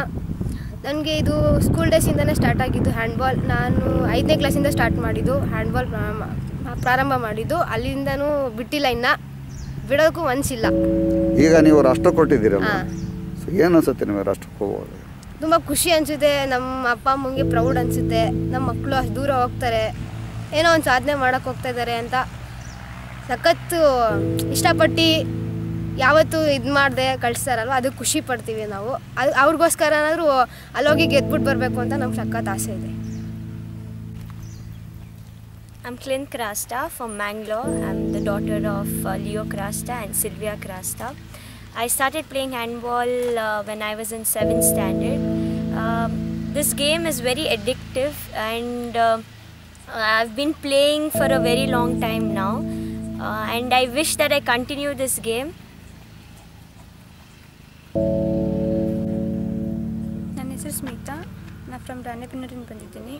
ನನಗೆ ಇದು ಸ್ಕೂಲ್ ಡೇಸಿಂದನೇ ಸ್ಟಾರ್ಟ್ ಆಗಿದ್ದು ಹ್ಯಾಂಡ್ಬಾಲ್. ನಾನು 5ನೇ ಕ್ಲಾಸಿಂದ ಸ್ಟಾರ್ಟ್ ಮಾಡಿದ್ದು ಹ್ಯಾಂಡ್ಬಾಲ್ ಪ್ರಾರಂಭ ಮಾಡಿದ್ದು. ಅಲ್ಲಿಂದನೂ ಬಿಟ್ಟಿಲ್ಲ, ಇನ್ನು ಬಿಡೋಕ್ಕೂ ಮನಸ್ಸಿಲ್ಲ. ಈಗ ನೀವು ರಾಷ್ಟ್ರ ಕೊಟ್ಟಿದ್ದೀರಲ್ಲ, ಏನು ಅನಿಸುತ್ತೆ ನಿಮಗೆ ರಾಷ್ಟ್ರಕ್ಕೆ ಹೋಗುವಾಗ? ತುಂಬ ಖುಷಿ ಅನಿಸುತ್ತೆ. ನಮ್ಮ ಅಪ್ಪ ಅಮ್ಮಂಗೆ ಪ್ರೌಡ್ ಅನಿಸುತ್ತೆ. ನಮ್ಮ ಮಕ್ಕಳು ಅಷ್ಟು ದೂರ ಹೋಗ್ತಾರೆ, ಏನೋ ಒಂದು ಸಾಧನೆ ಮಾಡೋಕ್ಕೆ ಹೋಗ್ತಾ ಇದ್ದಾರೆ ಅಂತ ಸಖತ್ತು ಇಷ್ಟಪಟ್ಟು ಯಾವತ್ತೂ ಇದು ಮಾಡದೆ ಕಳಿಸ್ತಾರಲ್ವ, ಅದು ಖುಷಿ ಪಡ್ತೀವಿ ನಾವು. ಅದು ಅವ್ರಿಗೋಸ್ಕರ ಏನಾದರೂ ಅಲ್ಲೋಗಿ ಗೆದ್ಬಿಟ್ಟು ಬರಬೇಕು ಅಂತ ನಮ್ಗೆ ಸಖತ್ ಆಸೆ ಇದೆ. I'm Clint Krasta from Mangalore. I'm the daughter of Leo Krasta and Sylvia Krasta. I started playing handball when I was in 7th standard. This game is very addictive and I've been playing for a very long time now. And I wish that I continue this game. ನನ್ನ ಹೆಸರು ಸ್ಮಿತಾ, ನಾನು from ರಾಣಿಬೆನ್ನೂರಿಂದ ಬಂದಿದ್ದೀನಿ.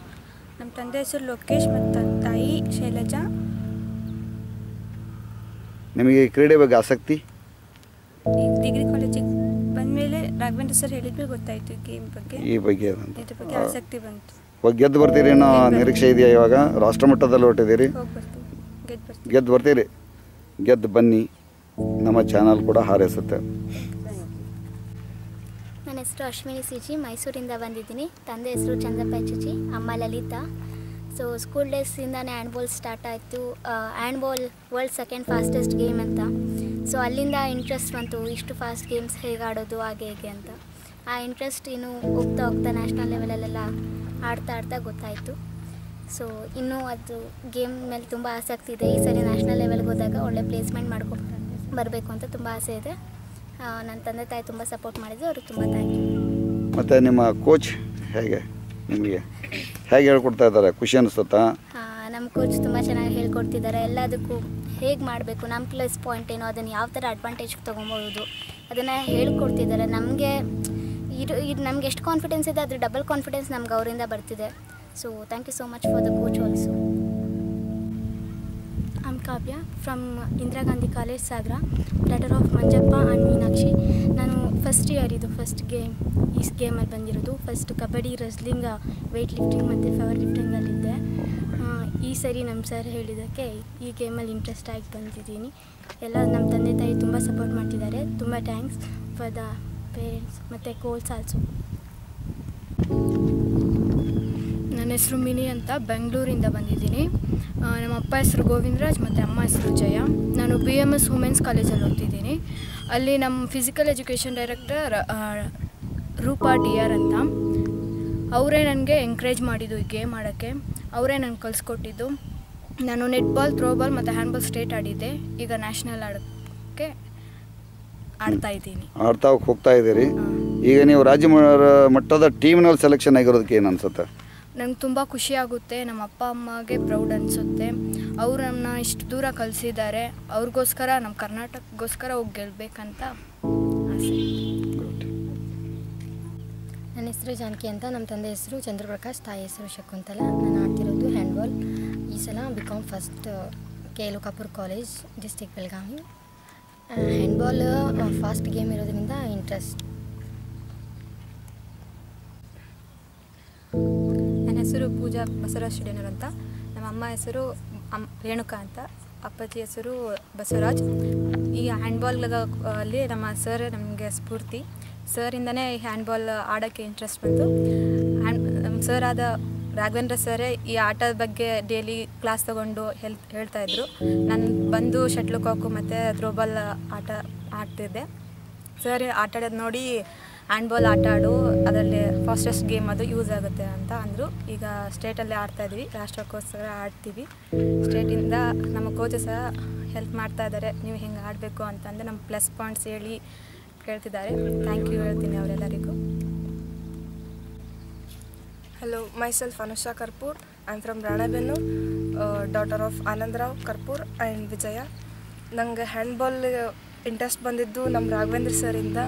ನಮ್ಮ ತಂದೆ ಹೆಸರು ಲೋಕೇಶ್ ಮತ್ತು ತಾಯಿ ಶೈಲಜಾ. ನಿಮಗೆ ಕ್ರೀಡೆ ಬಗ್ಗೆ ಆಸಕ್ತಿ? ಈ ಡಿಗ್ರಿ ಕಾಲೇಜಿಗೆ ಬಂದಮೇಲೆ ರಾಘವೇಂದ್ರ ಸರ್ ಹೇಳಿದ್ಮೇಲೆ ಗೊತ್ತಾಯಿತು ಗೇಮ್ ಬಗ್ಗೆ, ಇದ್ರ ಬಗ್ಗೆ ಆಸಕ್ತಿ ಬಂತು. ಗೆದ್ದು ಬರ್ತೀರಿ ಅನ್ನೋ ನಿರೀಕ್ಷೆ ಇದೆಯಾ? ಇವಾಗ ರಾಷ್ಟ್ರ ಮಟ್ಟದಲ್ಲಿ ಹೊರಟಿದ್ದೀರಿ, ಗೆದ್ದು ಬರ್ತೀರಿ. ಗೆದ್ದು ಬನ್ನಿ, ನಮ್ಮ ಚಾನಲ್ ಕೂಡ ಹಾರೈಸುತ್ತೆ. ನನ್ನ ಹೆಸರು ಅಶ್ವಿನಿ ಸಿಜಿ, ಮೈಸೂರಿಂದ ಬಂದಿದ್ದೀನಿ. ತಂದೆ ಹೆಸರು ಚಂದ್ರಪ್ಪ ಚಿಚಿ, ಅಮ್ಮ ಲಲಿತಾ. ಸೊ ಸ್ಕೂಲ್ ಡೇಸಿಂದನೇ ಹ್ಯಾಂಡ್ಬಾಲ್ ಸ್ಟಾರ್ಟ್ ಆಯಿತು. Handball world second fastest game ಅಂತ. ಸೊ ಅಲ್ಲಿಂದ ಇಂಟ್ರೆಸ್ಟ್ ಬಂತು, ಇಷ್ಟು ಫಾಸ್ಟ್ ಗೇಮ್ಸ್ ಹೇಗೆ ಆಡೋದು ಹಾಗೆ ಹೇಗೆ ಅಂತ. ಆ ಇಂಟ್ರೆಸ್ಟ್ ಇನ್ನು ಹೋಗ್ತಾ ಹೋಗ್ತಾ ನ್ಯಾಷನಲ್ ಲೆವೆಲಲ್ಲೆಲ್ಲ ಆಡ್ತಾ ಗೊತ್ತಾಯಿತು. ಸೊ ಇನ್ನೂ ಅದು ಗೇಮ್ ಮೇಲೆ ತುಂಬ ಆಸಕ್ತಿ ಇದೆ. ಈ ಸರಿ ನ್ಯಾಷನಲ್ ಲೆವೆಲ್ಗೆ ಹೋದಾಗ ಒಳ್ಳೆ ಪ್ಲೇಸ್ಮೆಂಟ್ ಮಾಡ್ಕೊಂಡು ಬರಬೇಕು ಅಂತ ತುಂಬ ಆಸೆ ಇದೆ. ನನ್ನ ತಂದೆ ತಾಯಿ ತುಂಬ ಸಪೋರ್ಟ್ ಮಾಡಿದ್ರು, ಅವ್ರಿಗೆ ತುಂಬ ಥ್ಯಾಂಕ್ ಯು. ಮತ್ತು ನಿಮ್ಮ ಕೋಚ್ ನಿಮಗೆ ಹೇಗೆ ಹೇಳ್ಕೊಡ್ತಾ ಇದ್ದಾರೆ? ಖುಷಿ ಅನಿಸುತ್ತಾ? ನಮ್ಮ ಕೋಚ್ ತುಂಬ ಚೆನ್ನಾಗಿ ಹೇಳ್ಕೊಡ್ತಿದ್ದಾರೆ. ಎಲ್ಲದಕ್ಕೂ ಹೇಗೆ ಮಾಡಬೇಕು, ನಮ್ಮ ಪ್ಲಸ್ ಪಾಯಿಂಟ್ ಏನೋ ಅದನ್ನು ಯಾವ ಥರ ಅಡ್ವಾಂಟೇಜ್ಗೆ ತೊಗೊಬೋದು ಅದನ್ನು ಹೇಳ್ಕೊಡ್ತಿದ್ದಾರೆ. ನಮಗೆ ನಮ್ಗೆ ಎಷ್ಟು ಕಾನ್ಫಿಡೆನ್ಸ್ ಇದೆ ಅದ್ರ ಡಬಲ್ ಕಾನ್ಫಿಡೆನ್ಸ್ ನಮ್ಗೆ ಅವರಿಂದ ಬರ್ತಿದೆ. So thank you so much for the coach also. I'm Kavya from Indira Gandhi College, Sagra, daughter of Manjappa and Meenakshi. ನಾನು ಫಸ್ಟ್ ಇಯರ್ ಇದು ಫಸ್ಟ್ ಗೇಮ್ ಈ ಗೇಮಲ್ಲಿ ಬಂದಿರೋದು. First kabaddi, wrestling, weight lifting ಮತ್ತು power ಲಿಫ್ಟಿಂಗಲ್ಲಿದ್ದೆ. ಈ ಸರಿ ನಮ್ಮ ಸರ್ ಹೇಳಿದ್ದಕ್ಕೆ ಈ ಗೇಮಲ್ಲಿ ಇಂಟ್ರೆಸ್ಟ್ ಆಗಿ ಬಂದಿದ್ದೀನಿ. ಎಲ್ಲ ನಮ್ಮ ತಂದೆ ತಾಯಿ ತುಂಬ ಸಪೋರ್ಟ್ ಮಾಡ್ತಿದ್ದಾರೆ. ತುಂಬ ಥ್ಯಾಂಕ್ಸ್ ಫಾರ್ ದ ಪೇರೆಂಟ್ಸ್ ಮತ್ತು ಕೋಚ್ ಆಲ್ಸೋ. ನನ್ನ ಹೆಸರು ಮಿನಿ ಅಂತ, ಬೆಂಗಳೂರಿಂದ ಬಂದಿದ್ದೀನಿ. ನಮ್ಮ ಅಪ್ಪ ಹೆಸರು ಗೋವಿಂದರಾಜ್ ಮತ್ತು ಅಮ್ಮ ಹೆಸರು ಜಯ. ನಾನು BMS ವುಮೆನ್ಸ್ ಕಾಲೇಜಲ್ಲಿ ಓದ್ತಿದ್ದೀನಿ. ಅಲ್ಲಿ ನಮ್ಮ physical education director Rupa DR ಅಂತ. ಅವರೇ ನನಗೆ ಎಂಕರೇಜ್ ಮಾಡಿದ್ದು ಈ ಗೇಮ್ ಆಡೋಕ್ಕೆ. ಅವರೇ ನನಗೆ ಕಲಿಸ್ಕೊಟ್ಟಿದ್ದು. ನಾನು ನೆಟ್ಬಾಲ್, ಥ್ರೋಬಾಲ್ ಮತ್ತು ಹ್ಯಾಂಡ್ಬಾಲ್ ಸ್ಟೇಟ್ ಆಡಿದ್ದೆ. ಈಗ ನ್ಯಾಷನಲ್ ಆಡೋಕ್ಕೆ ಹೋಗ್ತಾ ಇದ್ದೀರಿ. ಈಗ ನೀವು ರಾಜ್ಯ ಮಟ್ಟದ ಟೀಮ್ನಲ್ಲಿ ಸೆಲೆಕ್ಷನ್ ಆಗಿರೋದಕ್ಕೆ ಏನು ಅನ್ಸುತ್ತೆ? ನಂಗೆ ತುಂಬ ಖುಷಿಯಾಗುತ್ತೆ. ನಮ್ಮ ಅಪ್ಪ ಅಮ್ಮಗೆ ಪ್ರೌಡ್ ಅನಿಸುತ್ತೆ. ಅವರು ನಮ್ಮನ್ನ ಇಷ್ಟು ದೂರ ಕಲಿಸಿದ್ದಾರೆ. ಅವ್ರಿಗೋಸ್ಕರ ನಮ್ಮ ಕರ್ನಾಟಕಕ್ಕೋಸ್ಕರ ಹೋಗಿ ಗೆಲ್ಲಬೇಕಂತ ಆಸೆ. ನನ್ನ ಹೆಸರು ಜಾನಕಿ ಅಂತ. ನಮ್ಮ ತಂದೆ ಹೆಸರು ಚಂದ್ರಪ್ರಕಾಶ್, ತಾಯಿ ಹೆಸರು ಶಕುಂತಲ. ನಾನು ಆಡ್ತಿರೋದು ಹ್ಯಾಂಡ್ಬಾಲ್. ಈ ಸಲ BCom first K Lokapur college, district Belagavi. Handball fast game ಇರೋದ್ರಿಂದ ಇಂಟ್ರೆಸ್ಟ್. ನನ್ನ ಹೆಸರು ಪೂಜಾ ಬಸವರಾಜ್ ಶಿಡೇನರ್ ಅಂತ. ನಮ್ಮ ಅಮ್ಮ ಹೆಸರು ರೇಣುಕಾ ಅಂತ. ಅಪ್ಪಾಜಿ ಹೆಸರು ಬಸವರಾಜ್. ಈ ಹ್ಯಾಂಡ್ಬಾಲ್ ಅಲ್ಲಿ ನಮ್ಮ ಸರ್ ನಮಗೆ ಸ್ಫೂರ್ತಿ. ಸರಿಂದನೇ ಈ ಹ್ಯಾಂಡ್ಬಾಲ್ ಆಡೋಕ್ಕೆ ಇಂಟ್ರೆಸ್ಟ್ ಬಂತು. ನಮ್ಮ ಸರ್ ಆದ ರಾಘವೇಂದ್ರ ಸರೇ ಈ ಆಟದ ಬಗ್ಗೆ ಡೈಲಿ ಕ್ಲಾಸ್ ತೊಗೊಂಡು ಹೇಳ್ತಾಯಿದ್ರು. ನಾನು ಬಂದು ಶಟ್ಲ್ ಕಾಕು ಮತ್ತು ಥ್ರೋಬಾಲ್ ಆಡ್ತಿದ್ದೆ. ಸರ್ ಆಟ ಆಡೋದು ನೋಡಿ ಹ್ಯಾಂಡ್ಬಾಲ್ ಆಟ ಆಡು, ಅದರಲ್ಲಿ ಫಾಸ್ಟೆಸ್ಟ್ ಗೇಮ್ ಅದು ಯೂಸ್ ಆಗುತ್ತೆ ಅಂತ ಅಂದರು. ಈಗ ಸ್ಟೇಟಲ್ಲೇ ಆಡ್ತಾಯಿದ್ವಿ, ರಾಷ್ಟ್ರಕ್ಕೋಸ್ಕರ ಆಡ್ತೀವಿ. ಸ್ಟೇಟಿಂದ ನಮ್ಮ ಕೋಚ್ ಸಹ ಹೆಲ್ಪ್ ಮಾಡ್ತಾಯಿದ್ದಾರೆ, ನೀವು ಹೆಂಗೆ ಆಡಬೇಕು ಅಂತಂದು ನಮ್ಮ ಪ್ಲಸ್ ಪಾಯಿಂಟ್ಸ್ ಹೇಳಿ ಕೇಳ್ತಿದ್ದಾರೆ. ಥ್ಯಾಂಕ್ ಯು ಹೇಳ್ತೀನಿ ಅವರೆಲ್ಲರಿಗೂ. Hello, myself Anusha Karpur. I'm from Ranebennur, daughter of Anandrav Karpur and Vijaya. ನಂಗೆ ಹ್ಯಾಂಡ್ಬಾಲ್ ಇಂಟ್ರೆಸ್ಟ್ ಬಂದಿದ್ದು ನಮ್ಮ ರಾಘವೇಂದ್ರ ಸರಿಂದ.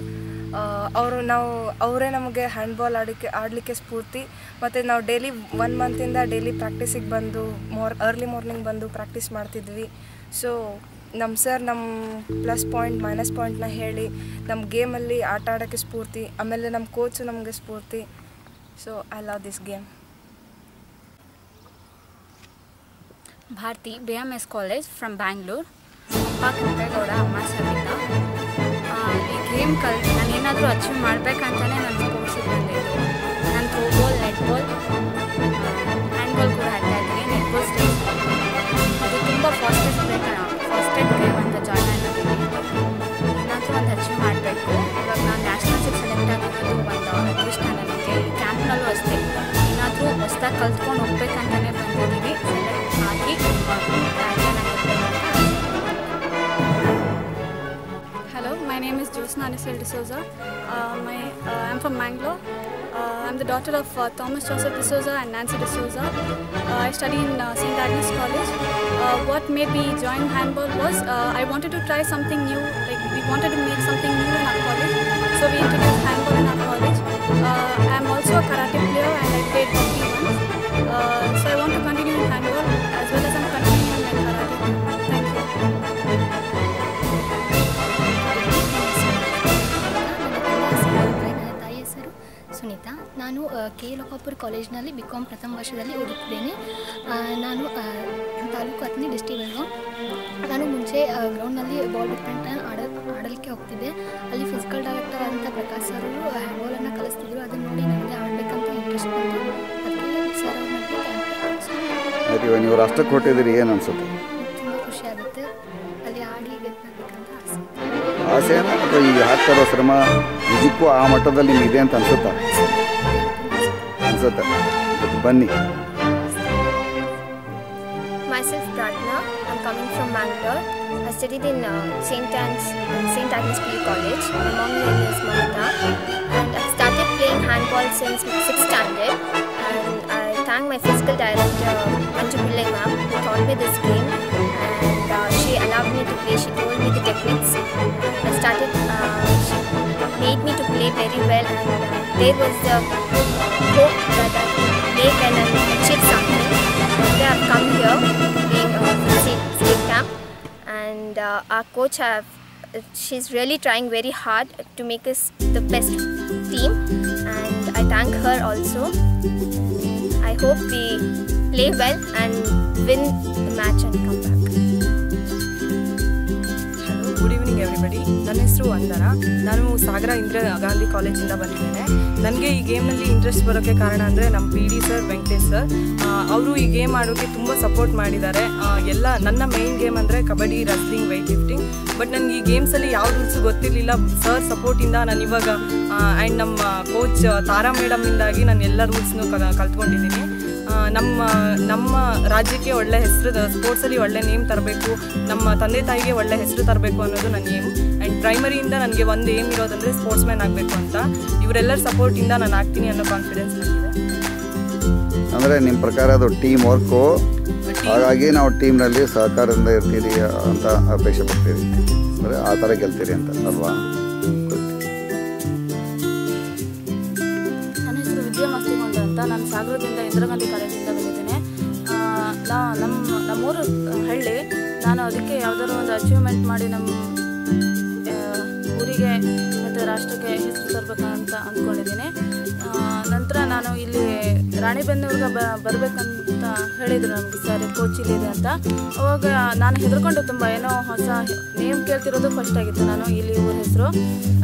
ಅವರೇ ನಮಗೆ ಹ್ಯಾಂಡ್ಬಾಲ್ ಆಡಲಿಕ್ಕೆ ಸ್ಫೂರ್ತಿ. ಮತ್ತು ನಾವು ಡೈಲಿ 1 ಮಂತಿಂದ ಡೈಲಿ ಪ್ರಾಕ್ಟೀಸಿಗೆ ಬಂದು ಅರ್ಲಿ ಮಾರ್ನಿಂಗ್ ಬಂದು ಪ್ರಾಕ್ಟೀಸ್ ಮಾಡ್ತಿದ್ವಿ. ಸೊ ನಮ್ಮ ಸರ್ ನಮ್ಮ ಪ್ಲಸ್ ಪಾಯಿಂಟ್ ಮೈನಸ್ ಪಾಯಿಂಟ್ನ ಹೇಳಿ ನಮ್ಮ ಗೇಮಲ್ಲಿ ಆಟ ಆಡೋಕ್ಕೆ ಸ್ಫೂರ್ತಿ. ಆಮೇಲೆ ನಮ್ಮ ಕೋಚು ನಮಗೆ ಸ್ಫೂರ್ತಿ. So I love this game. Bharti, BMS College from Bangalore. Appa Kempegowda, Amma Savita. ಈ ಗೇಮ್ ಕಲಿತು ನಾನು ಏನಾದರೂ ಅಚೀವ್ ಮಾಡಬೇಕಂತಲೇ ನಾನು ಸ್ಪೋರ್ಟ್ಸಿಗೆ ಬಂದಿದ್ದು. ನಾನು ಥ್ರೋಬಾಲ್, ನೆಟ್ಬಾಲ್, ಹ್ಯಾಂಡ್ಬಾಲ್ ಕೂಡ ಆಡ್ತಾಯಿದ್ದೀನಿ. ನೆಟ್ಬಾಲ್ ಸ್ಟೇಟ್ ಅದು ತುಂಬ ಫಾಸ್ಟೆಸ್ಟ್ ಗೇಮ್ ಅಂತ ಜಾಯ್ನ್ ಆಗಿದ್ದೀನಿ. ಏನಾದರೂ ಒಂದು ಅಚೀವ್ ಮಾಡಬೇಕು. ಇವಾಗ ನಾನು ನ್ಯಾಷನಲ್ಸಿಗೆ ಸೆಲೆಕ್ಟ್ ಆಗಿರೋದು ಒಂದು ಅದೃಷ್ಟ ನನಗೆ. ಈ ಕ್ಯಾಂಪ್ನಲ್ಲೂ ಅಷ್ಟೇ ಏನಾದರೂ ಹೊಸ್ದಾಗಿ ಕಲ್ತ್ಕೊಂಡು ಹೋಗ್ಬೇಕಂತಲೇ ಬಂದಿದ್ದೀವಿ. ಸೆಲೆಕ್ಟ್ ಆಗಿ Hello, my name is Josna Anisel D'Souza. I'm from Mangalore. I'm the daughter of Thomas Joseph D'Souza and Nancy D'Souza. I study in St. Agnes College. What made me join handball was I wanted to try something new. Like we wanted to make something new in our college, so we introduced handball in our college. I'm also a karate player and I played hockey once. So I want to continue in handball as well as I'm continuing in karate. Thank you. ತಾಯಿ ಹೆಸರು ಸುನೀತಾ. ನಾನು K Lokapur ಕಾಲೇಜ್ನಲ್ಲಿ BCom ಪ್ರಥಮ ವರ್ಷದಲ್ಲಿ ಓದುತ್ತಿದ್ದೇನೆ. ನಾನು ತಾಲೂಕು ಹತ್ತನೇ district Belagavi. ನಾನು ಮುಂಚೆ ಗ್ರೌಂಡ್ನಲ್ಲಿ ಬಾಲ್ ಬ್ಯಾಡ್ಮಿಂಟನ್ ಆಡಲಿಕ್ಕೆ ಹೋಗ್ತಿದ್ದೆ. ಅಲ್ಲಿ ಫಿಸಿಕಲ್ ಡೈರೆಕ್ಟರ್ ಆದಂಥ ಪ್ರಕಾಶ್ ಸರ್ ಅವರು ಹ್ಯಾಂಡ್ಬಾಲನ್ನು ಕಲಿಸ್ತಿದ್ರು. ಅದನ್ನು ನೋಡಿ ನನಗೆ ಆಡಬೇಕಂತ ಇಂಟ್ರೆಸ್ಟ್ ಬಂತು. ಅದಕ್ಕೆ ಸರ್ ಅವ್ರ ನನಗೆ ಆಯ್ತು. ನೀವು ರಾಷ್ಟ್ರಕ್ಕೆ ಹೊರಟಿದ್ದೀರಿ, ಏನು ಅನಿಸುತ್ತೆ? ತುಂಬ ಖುಷಿ ಆಗುತ್ತೆ. ಅಲ್ಲಿ ಆಡಿ ಗೆಲ್ಲಬೇಕಂತ ಆಸೆ. ಆಸೆನ ಅಥವಾ ಈಗ ಹಾಕ್ತಾರೋ ಶ್ರಮ ನಿಜಕ್ಕೂ ಆ ಮಟ್ಟದಲ್ಲಿ ನಿಮಗೆ ಅಂತ ಅನಿಸುತ್ತಾ? ಅನಿಸುತ್ತೆ. ಬನ್ನಿ. Myself Pratna. I'm coming from Bangalore. I studied in St. Agnes PU College. My mom name is Mamata. And I started playing handball since 6th standard. And I thank my physical director, Anju Pillai ma'am, who taught me this game. And she allowed me to play. She told me the techniques. I started, she made me to play very well. And there was the hope that I could play well and achieve something. They have come here playing state camp, and our coach she's really trying very hard to make us the best team, and I thank her also. I hope we play well and win the match and come back. Hello, good evening everybody. ನನ್ನ ಹೆಸರು ವಂದನ. ನಾನು ಸಾಗರ ಇಂದಿರಾ ಗಾಂಧಿ ಕಾಲೇಜಿಂದ ಬಂದಿದ್ದೇನೆ. ನನಗೆ ಈ ಗೇಮಲ್ಲಿ interest ಬರೋಕ್ಕೆ ಕಾರಣ ಅಂದರೆ ನಮ್ಮ PD ಸರ್, ವೆಂಕಟೇಶ್ ಸರ್. ಅವರು ಈ ಗೇಮ್ ಆಡೋಕ್ಕೆ ತುಂಬ ಸಪೋರ್ಟ್ ಮಾಡಿದ್ದಾರೆ. ನನ್ನ ಮೇಯ್ನ್ ಗೇಮ್ ಅಂದರೆ kabaddi, wrestling, weight lifting. But ನನಗೆ ಈ ಗೇಮ್ಸಲ್ಲಿ ಯಾವ ರೂಲ್ಸು ಗೊತ್ತಿರಲಿಲ್ಲ. ಸರ್ ಸಪೋರ್ಟಿಂದ ನಾನು ಇವಾಗ ಆ್ಯಂಡ್ ನಮ್ಮ ಕೋಚ್ ತಾರಾ ಮೇಡಮಿಂದಾಗಿ ನಾನು ಎಲ್ಲ ರೂಲ್ಸ್ನು ಕಲ್ತ್ಕೊಂಡಿದ್ದೀನಿ. ನಮ್ಮ ರಾಜ್ಯಕ್ಕೆ ಒಳ್ಳೆ ಹೆಸರು, ಸ್ಪೋರ್ಟ್ಸಲ್ಲಿ ಒಳ್ಳೆ ನೇಮ್ ತರಬೇಕು, ನಮ್ಮ ತಂದೆ ತಾಯಿಗೆ ಒಳ್ಳೆ ಹೆಸರು ತರಬೇಕು ಅನ್ನೋದು ನನ್ನ ಏಮ್. ಆ್ಯಂಡ್ ಪ್ರೈಮರಿಯಿಂದ ನನಗೆ ಒಂದು ಏಮ್ ಇರೋದಂದರೆ ಸ್ಪೋರ್ಟ್ಸ್ ಮ್ಯಾನ್ ಆಗಬೇಕು ಅಂತ. ಇವರೆಲ್ಲರ ಸಪೋರ್ಟಿಂದ ನಾನು ಆಗ್ತೀನಿ ಅನ್ನೋ ಕಾನ್ಫಿಡೆನ್ಸ್ ನನಗಿದೆ. ಅಂದರೆ ನಿಮ್ಮ ಪ್ರಕಾರ ಅದು ಟೀಮ್ ವರ್ಕು, ಹಾಗಾಗಿ ನಾವು ಟೀಮ್ನಲ್ಲಿ ಸಹಕಾರದಿಂದ ಇರ್ತೀರಿ ಅಂತ ಅಪೇಕ್ಷೆ ಪಡ್ತೀವಿ. ಅಂದರೆ ಆ ಥರ ಗೆಲ್ತೀರಿ ಅಂತ ಅಲ್ವಾ? ನನ್ನ ಹೆಸರು ವಿದ್ಯಾ ಮಸ್ತಿಗೊಂಡ ಅಂತ. ನಾನು ಸಾಗರದಿಂದ ಇಂದಿರಾ ಗಾಂಧಿ ಕಾಲೇಜಿಂದ ಬಂದಿದ್ದೇನೆ. ನಮ್ಮೂರು ಹಳ್ಳಿ. ನಾನು ಅದಕ್ಕೆ ಯಾವುದಾದ್ರು ಒಂದು ಅಚೀವ್ಮೆಂಟ್ ಮಾಡಿ ನಮ್ಮ ಊರಿಗೆ ಮತ್ತು ರಾಷ್ಟ್ರಕ್ಕೆ ಹೆಸರು ತರಬೇಕಂತ ಅಂದ್ಕೊಂಡಿದ್ದೀನಿ. ನಂತರ ನಾನು ಇಲ್ಲಿ ರಾಣಿಬೆನ್ನೂರಿಗೆ ಬರಬೇಕಂತ ಹೇಳಿದರು ನಮಗೆ ಸರ್, ಕೋಚ್ ಇಲ್ಲಿದೆ ಅಂತ. ಅವಾಗ ನಾನು ಹೆದರ್ಕೊಂಡು ತುಂಬ ಏನೋ ಹೊಸ ನೇಮ್ ಕೇಳ್ತಿರೋದು ಫಸ್ಟ್ ಆಗಿತ್ತು. ನಾನು ಇಲ್ಲಿ ಊರ ಹೆಸರು,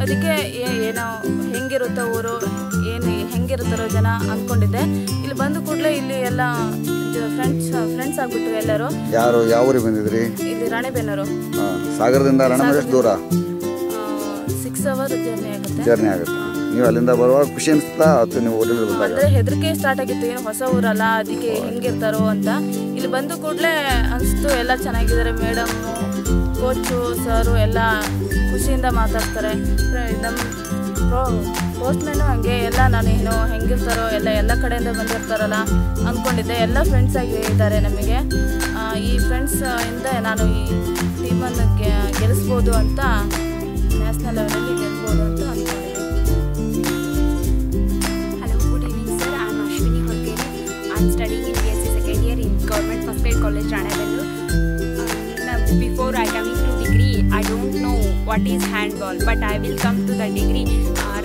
ಅದಕ್ಕೆ ಏನೋ ಹೆಂಗಿರುತ್ತೋ ಊರು, ಹೆಂಗಿರುತ್ತಾರೋ ಜನ ಅಂದ್ಕೊಂಡಿದ್ದೆ. ಇಲ್ಲಿ ಬಂದ ಕೂಡಲೇ ಇಲ್ಲಿ ಎಲ್ಲ ಫ್ರೆಂಡ್ಸ್ ಆಗ್ಬಿಟ್ಟು ಎಲ್ಲರೂ. ಯಾವ ಊರಿಗೆ ಬಂದಿದ್ರಿ? ಇಲ್ಲಿ ರಾಣಿಬೆನ್ನೂರು. ಸಾಗರದಿಂದ ರಾಣಿಬೆನ್ನೂರು ದೂರ 6 hours ಜರ್ನಿ ಆಗುತ್ತೆ. ನೀವು ಅಲ್ಲಿಂದ ಬರುವಾಗ ಖುಷಿ ಅನಿಸ್ತಾ ಅಥವಾ ನೀವು ಊರಲ್ಲಿ ಬಂದಾಗ? ಅಂದರೆ ಹೆದರಿಕೆ ಸ್ಟಾರ್ಟ್ ಆಗಿತ್ತು, ಏನು ಹೊಸ ಊರಲ್ಲ, ಅದಕ್ಕೆ ಹೆಂಗಿರ್ತಾರೋ ಅಂತ. ಇಲ್ಲಿ ಬಂದ ಕೂಡಲೇ ಅನಿಸ್ತು ಎಲ್ಲ ಚೆನ್ನಾಗಿದ್ದಾರೆ. ಮೇಡಮ್ಮು, ಕೋಚು, ಸರು ಎಲ್ಲ ಖುಷಿಯಿಂದ ಮಾತಾಡ್ತಾರೆ. ನಮ್ಮ ಪೋಸ್ಟ್ಮೆನ್ನು ಹಾಗೆ ಎಲ್ಲ ನಾನು ಏನೋ ಹೆಂಗಿರ್ತಾರೋ ಎಲ್ಲ ಕಡೆಯಿಂದ ಬಂದಿರ್ತಾರಲ್ಲ ಅಂದ್ಕೊಂಡಿದ್ದೆ. ಎಲ್ಲ ಫ್ರೆಂಡ್ಸ್ ಆಗಿ ಇದ್ದಾರೆ ನಮಗೆ. ಈ ಫ್ರೆಂಡ್ಸ್ ಇಂದ ನಾನು ಈ ಟೀಮನ್ನು ಗೆಲ್ಲಿಸ್ಬೋದು ಅಂತ, ನ್ಯಾಷನಲ್ ಲೆವೆಲಲ್ಲಿ ಗೆಲ್ಬೋದು ಅಂತ ಅಂದ್ಕೊಂಡಿದ್ದೆ. Hello, good evening sir. I am Ashwini Horkeri. I am studying in BSc second year in Government First Aid College, Ranebellur. Before I coming to degree, I don't know what is handball, but I will come to the degree.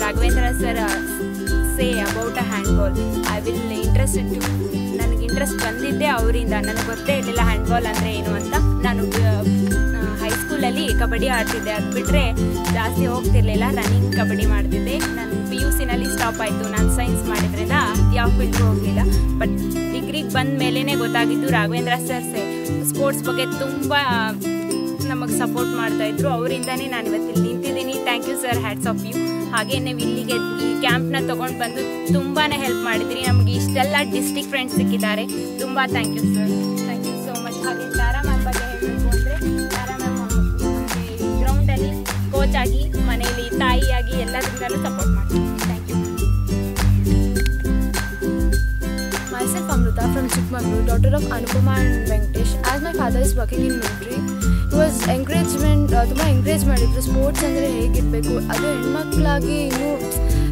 Raghavendra sir say about a handball. I will interested to. ನನಗೆ interest ಬಂದಿದ್ದೆ ಅವರಿಂದ. ನನಗೆ ಗೊತ್ತೇ ಇರಲಿಲ್ಲ handball ಅಂದರೆ ಏನು ಅಂತ. ನಾನು ಹೈಸ್ಕೂಲಲ್ಲಿ ಕಬಡ್ಡಿ ಆಡ್ತಿದ್ದೆ, ಅದು ಬಿಟ್ಟರೆ ಜಾಸ್ತಿ ಹೋಗ್ತಿರ್ಲಿಲ್ಲ. ರನ್ನಿಂಗ್ ಕಬಡ್ಡಿ ಮಾಡ್ತಿದ್ದೆ. ನಾನು PUCನಲ್ಲಿ ಸ್ಟಾಪ್ ಆಯಿತು. ನಾನು ಸೈನ್ಸ್ ಮಾಡಿದ್ರಿಂದ ಯಾವ ಫೀಲ್ಡ್ಗೂ ಹೋಗಲಿಲ್ಲ. ಬಟ್ ಡಿಗ್ರಿಗೆ ಬಂದ ಮೇಲೇ ಗೊತ್ತಾಗಿದ್ದು ರಾಘವೇಂದ್ರ ಸರ್ ಸ್ಪೋರ್ಟ್ಸ್ ಬಗ್ಗೆ ತುಂಬ ನಮಗೆ ಸಪೋರ್ಟ್ ಮಾಡ್ತಾಯಿದ್ರು. ಅವರಿಂದನೇ ನಾನು ಇವತ್ತಿಲ್ಲಿ ನಿಂತಿದ್ದೀನಿ. Thank you sir, hats off you. ಹಾಗೆ ನೀವು ಇಲ್ಲಿಗೆ ಈ ಕ್ಯಾಂಪ್ನ ತೊಗೊಂಡು ಬಂದು ತುಂಬಾ ಹೆಲ್ಪ್ ಮಾಡಿದ್ರಿ. ನಮಗೆ ಇಷ್ಟೆಲ್ಲ ಡಿಸ್ಟ್ರಿಕ್ಟ್ ಫ್ರೆಂಡ್ಸ್ ಸಿಕ್ಕಿದ್ದಾರೆ. ತುಂಬ thank you sir, thank you so much. ಹಾಗೆ ತಾರಾ ಮ್ಯಾಮ್ ಬಗ್ಗೆ ಹೇಳಬೇಕು ಅಂದರೆ, ತಾರಾ ಮ್ಯಾಮ್ ನಮಗೆ ಗ್ರೌಂಡಲ್ಲಿ ಕೋಚ್ ಆಗಿ, ಮನೆಯಲ್ಲಿ ತಾಯಿಯಾಗಿ ಎಲ್ಲದರಿಂದಲೂ ಸಪೋರ್ಟ್ ಮಾಡ್ತೀವಿ. Thank you. Myself Amrita from Chikmagalur, daughter of Anupama and Venkatesh. As my father is working in military, he was ತುಂಬ ಎಂಕರೇಜ್ ಮಾಡಿದ್ರು. ಸ್ಪೋರ್ಟ್ಸ್ ಅಂದರೆ ಹೇಗಿರಬೇಕು, ಅದು ಹೆಣ್ಮಕ್ಳಾಗಿ ಇನ್ನೂ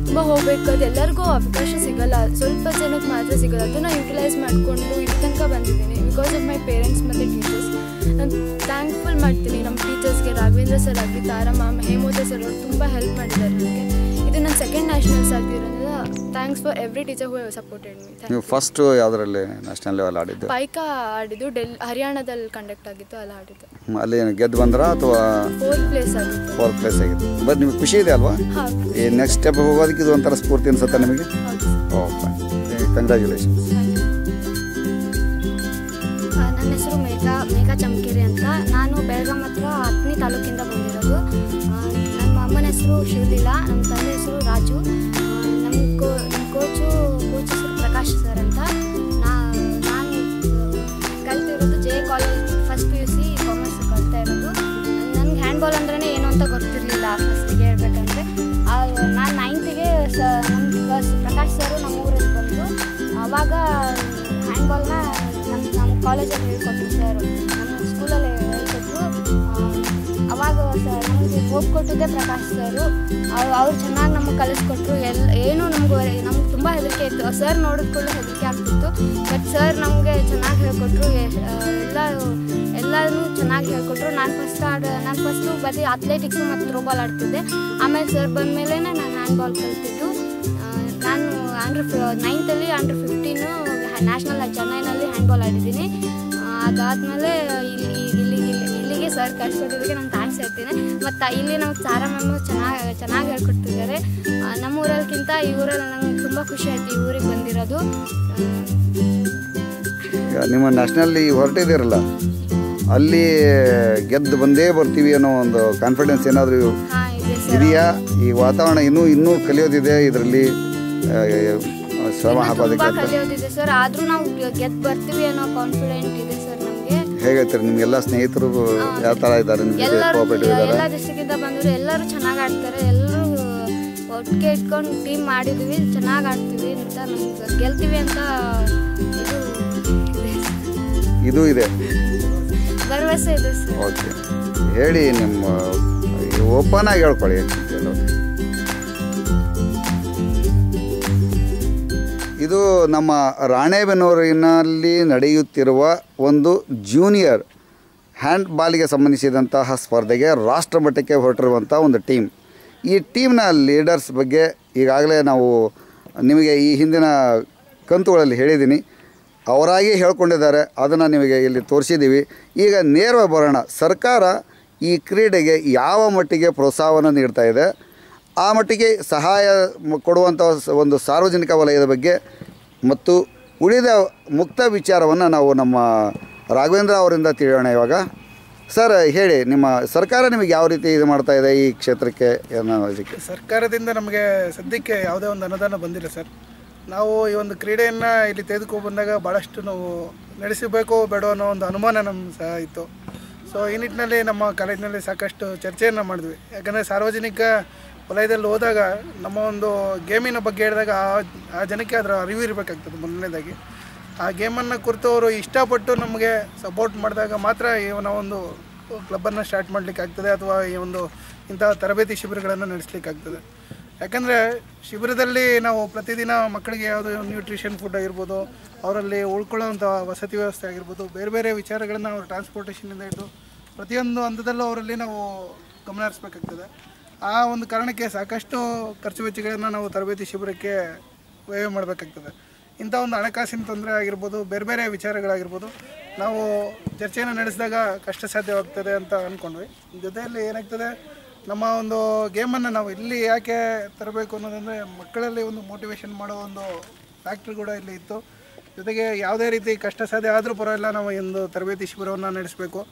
ತುಂಬ ಹೋಗಬೇಕು, ಅದು ಎಲ್ಲರಿಗೂ ಅವಕಾಶ ಸಿಗಲ್ಲ, ಸ್ವಲ್ಪ ಜನಕ್ಕೆ ಮಾತ್ರ ಸಿಗೋದು. ಅದನ್ನು ಯುಟಿಲೈಸ್ ಮಾಡಿಕೊಂಡು ಇಲ್ಲಿ ತನಕ ಬಂದಿದ್ದೀನಿ ಬಿಕಾಸ್ ಆಫ್ ಮೈ ಪೇರೆಂಟ್ಸ್ ಮತ್ತು ಟೀಚರ್ಸ್. ನಾನು ಥ್ಯಾಂಕ್ಫುಲ್ ಮಾಡ್ತೀನಿ ನಮ್ಮ ಟೀಚರ್ಸ್ಗೆ, ರಾಘವೇಂದ್ರ ಸರ್ ಆಗಲಿ, ತಾರಾ ಮ್ಯಾಮ್, ಹೇಮೋದ ಸರ್ ಅವರು ತುಂಬ ಹೆಲ್ಪ್ ಮಾಡಿದ್ದಾರೆ ನನಗೆ. ಇದು ನನ್ನ ಸೆಕೆಂಡ್ ನ್ಯಾಷನಲ್ಸ್ ಆಗಿರೋದ್ರಿಂದ thanks for every teacher who supported me. ನೀವು ಫಸ್ಟು ಯಾವುದರಲ್ಲಿ ನ್ಯಾಷನಲ್ ಲೆವೆಲ್ ಆಡಿದ್ದು? ಪೈಕಾ ಆಡಿದ್ದು, ಹರಿಯಾಣದಲ್ಲಿ ಕಂಡಕ್ಟ್ ಆಗಿತ್ತು, ಅಲ್ಲಿ ಆಡಿದ್ದು. ಅಲ್ಲಿ ಗೆದ್ದು ಬಂದ್ರಾ ಅಥವಾ 4th place ಆಗಿತ್ತು? 4th place ಆಗಿತ್ತು. ಬಟ್ ನಿಮಗೆ ಖುಷಿ ಇದೆ ಅಲ್ವಾ? ಈ ನೆಕ್ಸ್ಟ್ ಸ್ಟೆಪ್ ಹೋಗೋದಕ್ಕೆ ಇದು ಒಂಥರ ಸ್ಫೂರ್ತಿ ಅನ್ಸುತ್ತೆ ನಿಮಗೆ? Okay, congratulations. ನನ್ನ ಹೆಸರು ಮೇಘಾ ಚಮಕೇರಿ ಅಂತ. ನಾನು ಬೆಳಗಾಂ ಹತ್ರ ಹತ್ತನೇ ತಾಲೂಕಿಂದ ಬಂದಿರೋದು. ನಮ್ಮ ಅಮ್ಮನ ಹೆಸರು ಶಿವಲೀಲಾ, ನಮ್ಮ ತಂದೆ ಹೆಸರು ರಾಜು. ನಮ್ಮ ಕೋಚ್ ಹೆಸರು ಪ್ರಕಾಶ್ ಸರ್ ಅಂತ. ನಾನು ಕಲ್ತಿರೋದು JA college first PUC commerce ಕಲ್ತಾ ಇರೋದು. ನನಗೆ ಹ್ಯಾಂಡ್ಬಾಲ್ ಅಂದ್ರೇ ಏನು ಅಂತ ಗೊತ್ತಿರಲಿಲ್ಲ ಫಸ್ಟಿಗೆ ಹೇಳ್ಬೇಕಂದ್ರೆ. ನಾನು 9th ನಮ್ಮ ಪ್ರಕಾಶ್ ಸರು ನಮ್ಮ ಊರಲ್ಲಿ ಬಂದು ಆವಾಗ ಹ್ಯಾಂಡ್ಬಾಲ್ನ ನಮ್ಮ ಕಾಲೇಜಲ್ಲಿ ಹೇಳ್ಕೊಟ್ರು ಸರ್, ನಮ್ಮ ಸ್ಕೂಲಲ್ಲಿ ಹೇಳ್ಕೊಟ್ರು. ಅವಾಗ ನಮಗೆ ಹೋಪ್ ಕೊಟ್ಟಿದ್ದೆ ಪ್ರಕಾಶ್ ಸರು. ಅವ್ರು ಚೆನ್ನಾಗಿ ನಮಗೆ ಕಲಿಸ್ಕೊಟ್ರು. ಏನು ನಮ್ಗೆ ತುಂಬ ಹೆದರಿಕೆ ಇತ್ತು. ಸರ್ ನೋಡಿದ್ಕೊಳ್ಳೋ ಹೆದರಿಕೆ ಆಗ್ತಿತ್ತು. ಬಟ್ ಸರ್ ನಮಗೆ ಚೆನ್ನಾಗಿ ಹೇಳ್ಕೊಟ್ರು, ಎಲ್ಲರೂ ಚೆನ್ನಾಗಿ ಹೇಳ್ಕೊಟ್ರು. ನಾನು ಫಸ್ಟು ಬರೀ ಅಥ್ಲೆಟಿಕ್ಸು ಮತ್ತು ಥ್ರೋಬಾಲ್ ಆಡ್ತಿದ್ದೆ. ಆಮೇಲೆ ಸರ್ ಬಂದಮೇಲೆ ನಾನು ಹ್ಯಾಂಡ್ಬಾಲ್ ಕಲ್ತಿದ್ದು. ನಾನು 9th ಅಂಡರ್ 15 ನ್ಯಾಷನಲ್ ಚೆನ್ನೈನಲ್ಲಿ ಹ್ಯಾಂಡ್ಬಾಲ್ ಆಡಿದ್ದೀನಿ. ಅದಾದಮೇಲೆ ಇಲ್ಲಿಗೆ ಸರ್ ಕಳಿಸ್ಕೊಟ್ಟಿದ್ದಕ್ಕೆ ನಾನು ಥ್ಯಾಂಕ್ಸ್ ಹೇಳ್ತೀನಿ. ಮತ್ತು ಇಲ್ಲಿ ನಮ್ಗೆ ತಾರಾ ಮ್ಯಾಮು ಚೆನ್ನಾಗಿ ಹೇಳ್ಕೊಡ್ತಿದ್ದಾರೆ. ನಮ್ಮ ಊರಲ್ಲಿಗಿಂತ ಈ ಊರಲ್ಲಿ ನಂಗೆ ತುಂಬ ಖುಷಿ ಆಯಿತು ಈ ಊರಿಗೆ ಬಂದಿರೋದು. ನಿಮ್ಮ ನ್ಯಾಷನಲ್ಲಿ ಹೊರಟಿದ್ದೀರಲ್ಲ, ಅಲ್ಲಿ ಗೆದ್ದು ಬಂದೇ ಬರ್ತೀವಿ ಅನ್ನೋ ಒಂದು ಕಾನ್ಫಿಡೆನ್ಸ್ ಏನಾದರೂ ಇದೆಯಾ? ಈ ವಾತಾವರಣ ಇನ್ನೂ ಕಲಿಯೋದಿದೆ, ಇದರಲ್ಲಿ ಶ್ರಮ ಹಾಕೋದಕ್ಕೆ ಕಲಿಯೋದಿದೆ ಸರ್. ಆದರೂ ನಾವು ಗೆದ್ದು ಬರ್ತೀವಿ ಅನ್ನೋ ಕಾನ್ಫಿಡೆಂಟ್ ಇದೆ ಸರ್ ನಮಗೆ. ಹೇಗೈತೆ ನಿಮಗೆಲ್ಲ ಸ್ನೇಹಿತರು ಯಾವ ಥರ ಇದ್ದಾರೆ? ಎಲ್ಲ ಡಿಸ್ಟ್ರಿಕ್ಕಿಂದ ಬಂದರು, ಎಲ್ಲರೂ ಚೆನ್ನಾಗಿ ಆಡ್ತಾರೆ. ಎಲ್ಲರೂ ಒಟ್ಟಿಗೆ ಇಟ್ಕೊಂಡು ಟೀಮ್ ಮಾಡಿದ್ವಿ, ಚೆನ್ನಾಗಿ ಆಡ್ತೀವಿ ಅಂತ, ನಮ್ಗೆ ಗೆಲ್ತೀವಿ ಅಂತ ಇದು ಇದೆ, ಭರವಸೆ ಇದೆ ಸರ್. ಓಕೆ, ಹೇಳಿ ನಿಮ್ಮ ಓಪನ್ ಆಗಿ ಹೇಳ್ಕೊಳ್ಳಿ. ಇದು ನಮ್ಮ ರಾಣೆಬೆನ್ನೂರಿನಲ್ಲಿ ನಡೆಯುತ್ತಿರುವ ಒಂದು ಜೂನಿಯರ್ ಹ್ಯಾಂಡ್ಬಾಲ್ಗೆ ಸಂಬಂಧಿಸಿದಂತಹ ಸ್ಪರ್ಧೆಗೆ ರಾಷ್ಟ್ರ ಮಟ್ಟಕ್ಕೆ ಹೊರಟಿರುವಂಥ ಒಂದು ಟೀಮ್. ಈ ಟೀಮ್ನ ಲೀಡರ್ಸ್ ಬಗ್ಗೆ ಈಗಾಗಲೇ ನಾವು ನಿಮಗೆ ಈ ಹಿಂದಿನ ಕಂತುಗಳಲ್ಲಿ ಹೇಳಿದ್ದೀನಿ, ಅವರಾಗಿ ಹೇಳ್ಕೊಂಡಿದ್ದಾರೆ, ಅದನ್ನು ನಿಮಗೆ ಇಲ್ಲಿ ತೋರಿಸಿದ್ದೀವಿ. ಈಗ ನೇರವಾಗಿ ಬರೋಣ, ಸರ್ಕಾರ ಈ ಕ್ರೀಡೆಗೆ ಯಾವ ಮಟ್ಟಿಗೆ ಪ್ರೋತ್ಸಾಹವನ್ನು ನೀಡ್ತಾ ಇದೆ, ಆ ಮಟ್ಟಿಗೆ ಸಹಾಯ ಕೊಡುವಂಥ ಒಂದು ಸಾರ್ವಜನಿಕ ವಲಯದ ಬಗ್ಗೆ ಮತ್ತು ಉಳಿದ ಮುಕ್ತ ವಿಚಾರವನ್ನು ನಾವು ನಮ್ಮ ರಾಘವೇಂದ್ರ ಅವರಿಂದ ತಿಳಿಯೋಣ. ಇವಾಗ ಸರ್ ಹೇಳಿ, ನಿಮ್ಮ ಸರ್ಕಾರ ನಿಮಗೆ ಯಾವ ರೀತಿ ಇದು ಮಾಡ್ತಾ ಇದೆ ಈ ಕ್ಷೇತ್ರಕ್ಕೆ? ಇದಕ್ಕೆ ಸರ್ಕಾರದಿಂದ ನಮಗೆ ಸದ್ಯಕ್ಕೆ ಯಾವುದೇ ಒಂದು ಅನುದಾನ ಬಂದಿಲ್ಲ ಸರ್. ನಾವು ಈ ಒಂದು ಕ್ರೀಡೆಯನ್ನು ಇಲ್ಲಿ ತೆಗೆದುಕೊಂಡು ಬಂದಾಗ ಭಾಳಷ್ಟು ನಾವು ನಡೆಸಬೇಕೋ ಬೇಡೋ ಅನ್ನೋ ಒಂದು ಅನುಮಾನ ನಮ್ಮ ಸಹ ಇತ್ತು. ಸೊ ಈ ನಿಟ್ಟಿನಲ್ಲಿ ನಮ್ಮ ಕಾಲೇಜಿನಲ್ಲಿ ಸಾಕಷ್ಟು ಚರ್ಚೆಯನ್ನು ಮಾಡಿದ್ವಿ. ಯಾಕಂದರೆ ಸಾರ್ವಜನಿಕ ವಲಯದಲ್ಲಿ ಹೋದಾಗ ನಮ್ಮ ಒಂದು ಗೇಮಿನ ಬಗ್ಗೆ ಹೇಳಿದಾಗ ಆ ಜನಕ್ಕೆ ಅದರ ಅರಿವು ಇರಬೇಕಾಗ್ತದೆ. ಮೊದಲನೇದಾಗಿ ಆ ಗೇಮನ್ನು ಕುರಿತು ಅವರು ಇಷ್ಟಪಟ್ಟು ನಮಗೆ ಸಪೋರ್ಟ್ ಮಾಡಿದಾಗ ಮಾತ್ರ ಈ ನಾವೊಂದು ಕ್ಲಬ್ಬನ್ನು ಸ್ಟಾರ್ಟ್ ಮಾಡಲಿಕ್ಕಾಗ್ತದೆ, ಅಥವಾ ಈ ಒಂದು ಇಂಥ ತರಬೇತಿ ಶಿಬಿರಗಳನ್ನು ನಡೆಸಲಿಕ್ಕಾಗ್ತದೆ. ಯಾಕಂದರೆ ಶಿಬಿರದಲ್ಲಿ ನಾವು ಪ್ರತಿದಿನ ಮಕ್ಕಳಿಗೆ ಯಾವುದೋ ನ್ಯೂಟ್ರಿಷನ್ ಫುಡ್ ಆಗಿರ್ಬೋದು, ಅವರಲ್ಲಿ ಉಳ್ಕೊಳ್ಳೋವಂಥ ವಸತಿ ವ್ಯವಸ್ಥೆ ಆಗಿರ್ಬೋದು, ಬೇರೆ ಬೇರೆ ವಿಚಾರಗಳನ್ನು ಅವ್ರ ಟ್ರಾನ್ಸ್ಪೋರ್ಟೇಷನಿಂದ ಹಿಡಿದು ಪ್ರತಿಯೊಂದು ಹಂತದಲ್ಲೂ ಅವರಲ್ಲಿ ನಾವು ಗಮನ ಹರಿಸಬೇಕಾಗ್ತದೆ. ಆ ಒಂದು ಕಾರಣಕ್ಕೆ ಸಾಕಷ್ಟು ಖರ್ಚು ವೆಚ್ಚಗಳನ್ನು ನಾವು ತರಬೇತಿ ಶಿಬಿರಕ್ಕೆ ವ್ಯಯ ಮಾಡಬೇಕಾಗ್ತದೆ. ಇಂಥ ಒಂದು ಹಣಕಾಸಿನ ತೊಂದರೆ ಆಗಿರ್ಬೋದು, ಬೇರೆ ಬೇರೆ ವಿಚಾರಗಳಾಗಿರ್ಬೋದು, ನಾವು ಚರ್ಚೆಯನ್ನು ನಡೆಸಿದಾಗ ಕಷ್ಟ ಸಾಧ್ಯವಾಗ್ತದೆ ಅಂತ ಅಂದ್ಕೊಂಡ್ವಿ. ಜೊತೆಯಲ್ಲಿ ಏನಾಗ್ತದೆ, ನಮ್ಮ ಒಂದು ಗೇಮನ್ನು ನಾವು ಇಲ್ಲಿ ಯಾಕೆ ತರಬೇಕು ಅನ್ನೋದಂದರೆ ಮಕ್ಕಳಲ್ಲಿ ಒಂದು ಮೋಟಿವೇಶನ್ ಮಾಡೋ ಒಂದು ಫ್ಯಾಕ್ಟ್ರಿ ಕೂಡ ಇಲ್ಲಿ ಇತ್ತು. ಜೊತೆಗೆ ಯಾವುದೇ ರೀತಿ ಕಷ್ಟ ಸಾಧ್ಯ ಆದರೂ ಪರವಾಗಿಲ್ಲ, ನಾವು ಒಂದು ತರಬೇತಿ ಶಿಬಿರವನ್ನು ನಡೆಸಬೇಕು.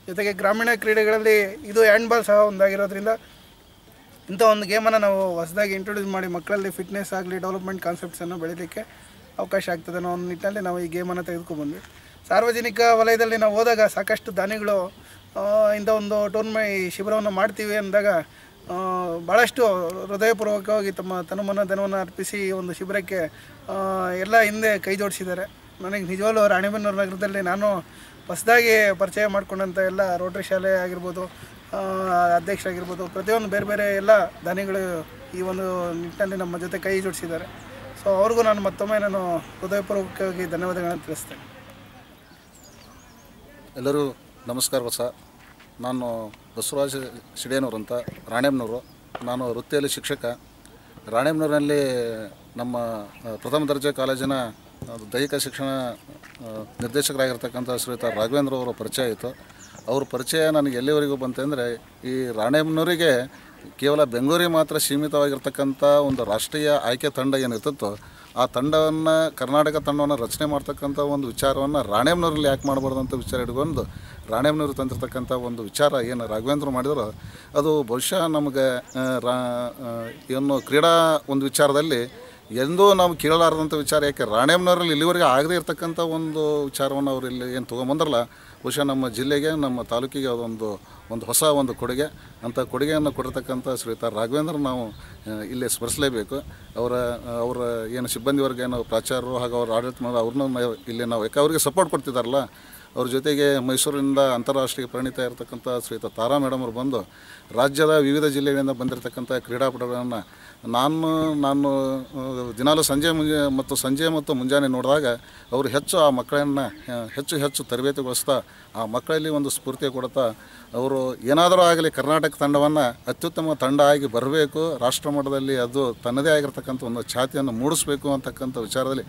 ಜೊತೆಗೆ ಗ್ರಾಮೀಣ ಕ್ರೀಡೆಗಳಲ್ಲಿ ಇದು ಹ್ಯಾಂಡ್ಬಾಲ್ ಸಹ ಒಂದಾಗಿರೋದ್ರಿಂದ ಇಂಥ ಒಂದು ಗೇಮನ್ನು ನಾವು ಹೊಸದಾಗಿ ಇಂಟ್ರೊಡ್ಯೂಸ್ ಮಾಡಿ ಮಕ್ಕಳಲ್ಲಿ ಫಿಟ್ನೆಸ್ ಆಗಲಿ, ಡೆವಲಪ್ಮೆಂಟ್ ಕಾನ್ಸೆಪ್ಟ್ಸನ್ನು ಬೆಳೀಲಿಕ್ಕೆ ಅವಕಾಶ ಆಗ್ತದೆ ಅನ್ನೋ ಒಂದು ನಿಟ್ಟಿನಲ್ಲಿ ನಾವು ಈ ಗೇಮನ್ನು ತೆಗೆದುಕೊಂಡ್ಬಂದ್ವಿ. ಸಾರ್ವಜನಿಕ ವಲಯದಲ್ಲಿ ನಾವು ಹೋದಾಗ ಸಾಕಷ್ಟು ದಾನಿಗಳು ಇಂಥ ಒಂದು ಟೂರ್ನಮೆಂಟ್ ಈ ಶಿಬಿರವನ್ನು ಮಾಡ್ತೀವಿ ಅಂದಾಗ ಭಾಳಷ್ಟು ಹೃದಯಪೂರ್ವಕವಾಗಿ ತಮ್ಮ ತನುಮನ ಧನವನ್ನು ಅರ್ಪಿಸಿ ಈ ಒಂದು ಶಿಬಿರಕ್ಕೆ ಎಲ್ಲ ಹಿಂದೆ ಕೈ ಜೋಡಿಸಿದ್ದಾರೆ. ನನಗೆ ನಿಜವಾಗ್ಲೂ ರಾಣೆಬೆನ್ನೂರು ನಗರದಲ್ಲಿ ನಾನು ಹೊಸದಾಗಿ ಪರಿಚಯ ಮಾಡಿಕೊಂಡಂಥ ಎಲ್ಲ ರೋಟರಿ ಶಾಲೆ ಆಗಿರ್ಬೋದು, ಅಧ್ಯಕ್ಷರಾಗಿರ್ಬೋದು, ಪ್ರತಿಯೊಂದು ಬೇರೆ ಬೇರೆ ಎಲ್ಲ ದಾನಿಗಳು ಈ ಒಂದು ನಿಟ್ಟಿನಲ್ಲಿ ನಮ್ಮ ಜೊತೆ ಕೈ ಜೋಡಿಸಿದ್ದಾರೆ. ಸೊ ಅವ್ರಿಗೂ ನಾನು ಮತ್ತೊಮ್ಮೆ ಹೃದಯಪೂರ್ವಕವಾಗಿ ಧನ್ಯವಾದಗಳನ್ನು ತಿಳಿಸ್ತೇನೆ. ಎಲ್ಲರೂ ನಮಸ್ಕಾರ. ನಾನು ಬಸವರಾಜ ಸಿಡೇನೂರು ಅಂತ, ರಾಣೆಬೆನ್ನೂರು. ನಾನು ವೃತ್ತಿಯಲ್ಲಿ ಶಿಕ್ಷಕ. ರಾಣೆಬೆನ್ನೂರಿನಲ್ಲಿ ನಮ್ಮ ಪ್ರಥಮ ದರ್ಜೆ ಕಾಲೇಜಿನ ದೈಹಿಕ ಶಿಕ್ಷಣ ನಿರ್ದೇಶಕರಾಗಿರ್ತಕ್ಕಂಥ ಶ್ರೀಯುತ ರಾಘವೇಂದ್ರ ಅವರ ಪರಿಚಯ ಆಯಿತು. ಅವ್ರ ಪರಿಚಯ ನನಗೆ ಎಲ್ಲಿವರೆಗೂ ಬಂತೆಂದರೆ, ಈ ರಾಣೆಬೆನ್ನೂರಿಗೆ ಕೇವಲ ಬೆಂಗಳೂರಿಗೆ ಮಾತ್ರ ಸೀಮಿತವಾಗಿರ್ತಕ್ಕಂಥ ಒಂದು ರಾಷ್ಟ್ರೀಯ ಆಯ್ಕೆ ತಂಡ ಏನಿರ್ತಿತ್ತೋ, ಆ ತಂಡವನ್ನು, ಕರ್ನಾಟಕ ತಂಡವನ್ನು ರಚನೆ ಮಾಡ್ತಕ್ಕಂಥ ಒಂದು ವಿಚಾರವನ್ನು ರಾಣೆಬೆನ್ನೂರಲ್ಲಿ ಯಾಕೆ ಮಾಡಬಾರ್ದು ಅಂತ ವಿಚಾರ ಹಿಡ್ಕೊಂಡು ರಾಣೆಬೆನ್ನೂರು ತಂದಿರತಕ್ಕಂಥ ಒಂದು ವಿಚಾರ ಏನು ರಾಘವೇಂದ್ರ ಮಾಡಿದ್ರು, ಅದು ಬಹುಶಃ ನಮಗೆ ಏನು ಕ್ರೀಡಾ ಒಂದು ವಿಚಾರದಲ್ಲಿ ಎಂದೂ ನಾವು ಕೇಳಲಾರದಂಥ ವಿಚಾರ. ಯಾಕೆ ರಾಣೆಬೆನ್ನೂರಲ್ಲಿ ಇಲ್ಲಿವರೆಗೆ ಆಗದೇ ಇರತಕ್ಕಂಥ ಒಂದು ವಿಚಾರವನ್ನು ಅವರು ಇಲ್ಲಿ ಏನು ತೊಗೊಂಬಂದ್ರಲ್ಲ, ಬಹುಶಃ ನಮ್ಮ ಜಿಲ್ಲೆಗೆ, ನಮ್ಮ ತಾಲೂಕಿಗೆ ಅದೊಂದು ಹೊಸ ಒಂದು ಕೊಡುಗೆ. ಅಂಥ ಕೊಡುಗೆಯನ್ನು ಕೊಡಿರ್ತಕ್ಕಂಥ ಶ್ರೀಯುತ ರಾಘವೇಂದ್ರ ನಾವು ಇಲ್ಲೇ ಸ್ಮರಿಸಲೇಬೇಕು. ಅವರ ಏನು ಸಿಬ್ಬಂದಿ ವರ್ಗ, ಏನು ಪ್ರಾಚಾರ್ಯರು ಹಾಗೂ ಅವ್ರ ಆಡಳಿತ ಮಾಡಿ ಅವ್ರನ್ನೂ ಇಲ್ಲಿ ನಾವು ಯಾಕೆ ಅವರಿಗೆ ಸಪೋರ್ಟ್ ಕೊಡ್ತಿದ್ದಾರಲ್ಲ, ಅವ್ರ ಜೊತೆಗೆ ಮೈಸೂರಿನಿಂದ ಅಂತಾರಾಷ್ಟ್ರೀಯ ಪರಿಣಿತ ಇರತಕ್ಕಂಥ ಶ್ರೀಯುತ ತಾರಾ ಮೇಡಮ್ ಅವರು ಬಂದು ರಾಜ್ಯದ ವಿವಿಧ ಜಿಲ್ಲೆಗಳಿಂದ ಬಂದಿರತಕ್ಕಂಥ ಕ್ರೀಡಾಪಟುಗಳನ್ನು ನಾನು ದಿನಾಲೂ ಸಂಜೆ ಮತ್ತು ಮುಂಜಾನೆ ನೋಡಿದಾಗ ಅವರು ಹೆಚ್ಚು ಆ ಮಕ್ಕಳನ್ನು ಹೆಚ್ಚು ತರಬೇತಿಗೊಳಿಸ್ತಾ ಆ ಮಕ್ಕಳಲ್ಲಿ ಒಂದು ಸ್ಫೂರ್ತಿ ಕೊಡ್ತಾ, ಅವರು ಏನಾದರೂ ಆಗಲಿ ಕರ್ನಾಟಕ ತಂಡವನ್ನು ಅತ್ಯುತ್ತಮ ತಂಡ ಆಗಿ ಬರಬೇಕು, ರಾಷ್ಟ್ರ ಮಟ್ಟದಲ್ಲಿ ಅದು ತನ್ನದೇ ಆಗಿರ್ತಕ್ಕಂಥ ಒಂದು ಛಾತಿಯನ್ನು ಮೂಡಿಸಬೇಕು ಅಂತಕ್ಕಂಥ ವಿಚಾರದಲ್ಲಿ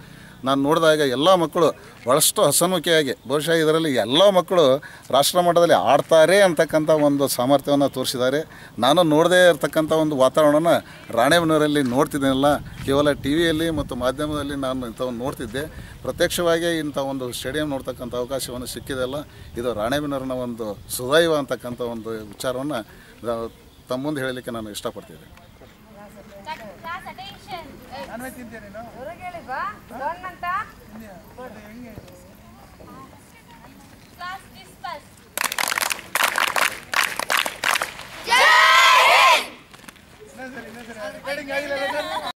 ನಾನು ನೋಡಿದಾಗ ಎಲ್ಲ ಮಕ್ಕಳು ಭಾಳಷ್ಟು ಹಸನ್ಮುಖಿಯಾಗಿ, ಬಹುಶಃ ಇದರಲ್ಲಿ ಎಲ್ಲ ಮಕ್ಕಳು ರಾಷ್ಟ್ರ ಮಟ್ಟದಲ್ಲಿ ಆಡ್ತಾರೆ ಅಂತಕ್ಕಂಥ ಒಂದು ಸಾಮರ್ಥ್ಯವನ್ನು ತೋರಿಸಿದ್ದಾರೆ. ನಾನು ನೋಡದೇ ಇರತಕ್ಕಂಥ ಒಂದು ವಾತಾವರಣನ ರಾಣೆಬೆನ್ನೂರಲ್ಲಿ ನೋಡ್ತಿದ್ದೇನಲ್ಲ, ಕೇವಲ ಟಿ ವಿಯಲ್ಲಿ ಮತ್ತು ಮಾಧ್ಯಮದಲ್ಲಿ ನಾನು ಇಂಥವನ್ನು ನೋಡ್ತಿದ್ದೆ. ಪ್ರತ್ಯಕ್ಷವಾಗಿ ಇಂಥ ಒಂದು ಸ್ಟೇಡಿಯಂ ನೋಡ್ತಕ್ಕಂಥ ಅವಕಾಶವನ್ನು ಸಿಕ್ಕಿದೆಲ್ಲ, ಇದು ರಾಣೆಬೆನ್ನೂರಿನ ಒಂದು ಸುದೈವ ಅಂತಕ್ಕಂಥ ಒಂದು ವಿಚಾರವನ್ನು ತಮ್ಮ ಮುಂದೆ ಹೇಳಲಿಕ್ಕೆ ನಾನು ಇಷ್ಟಪಡ್ತಿದ್ದೆ. Non veg ತಿಂತೀರಿ?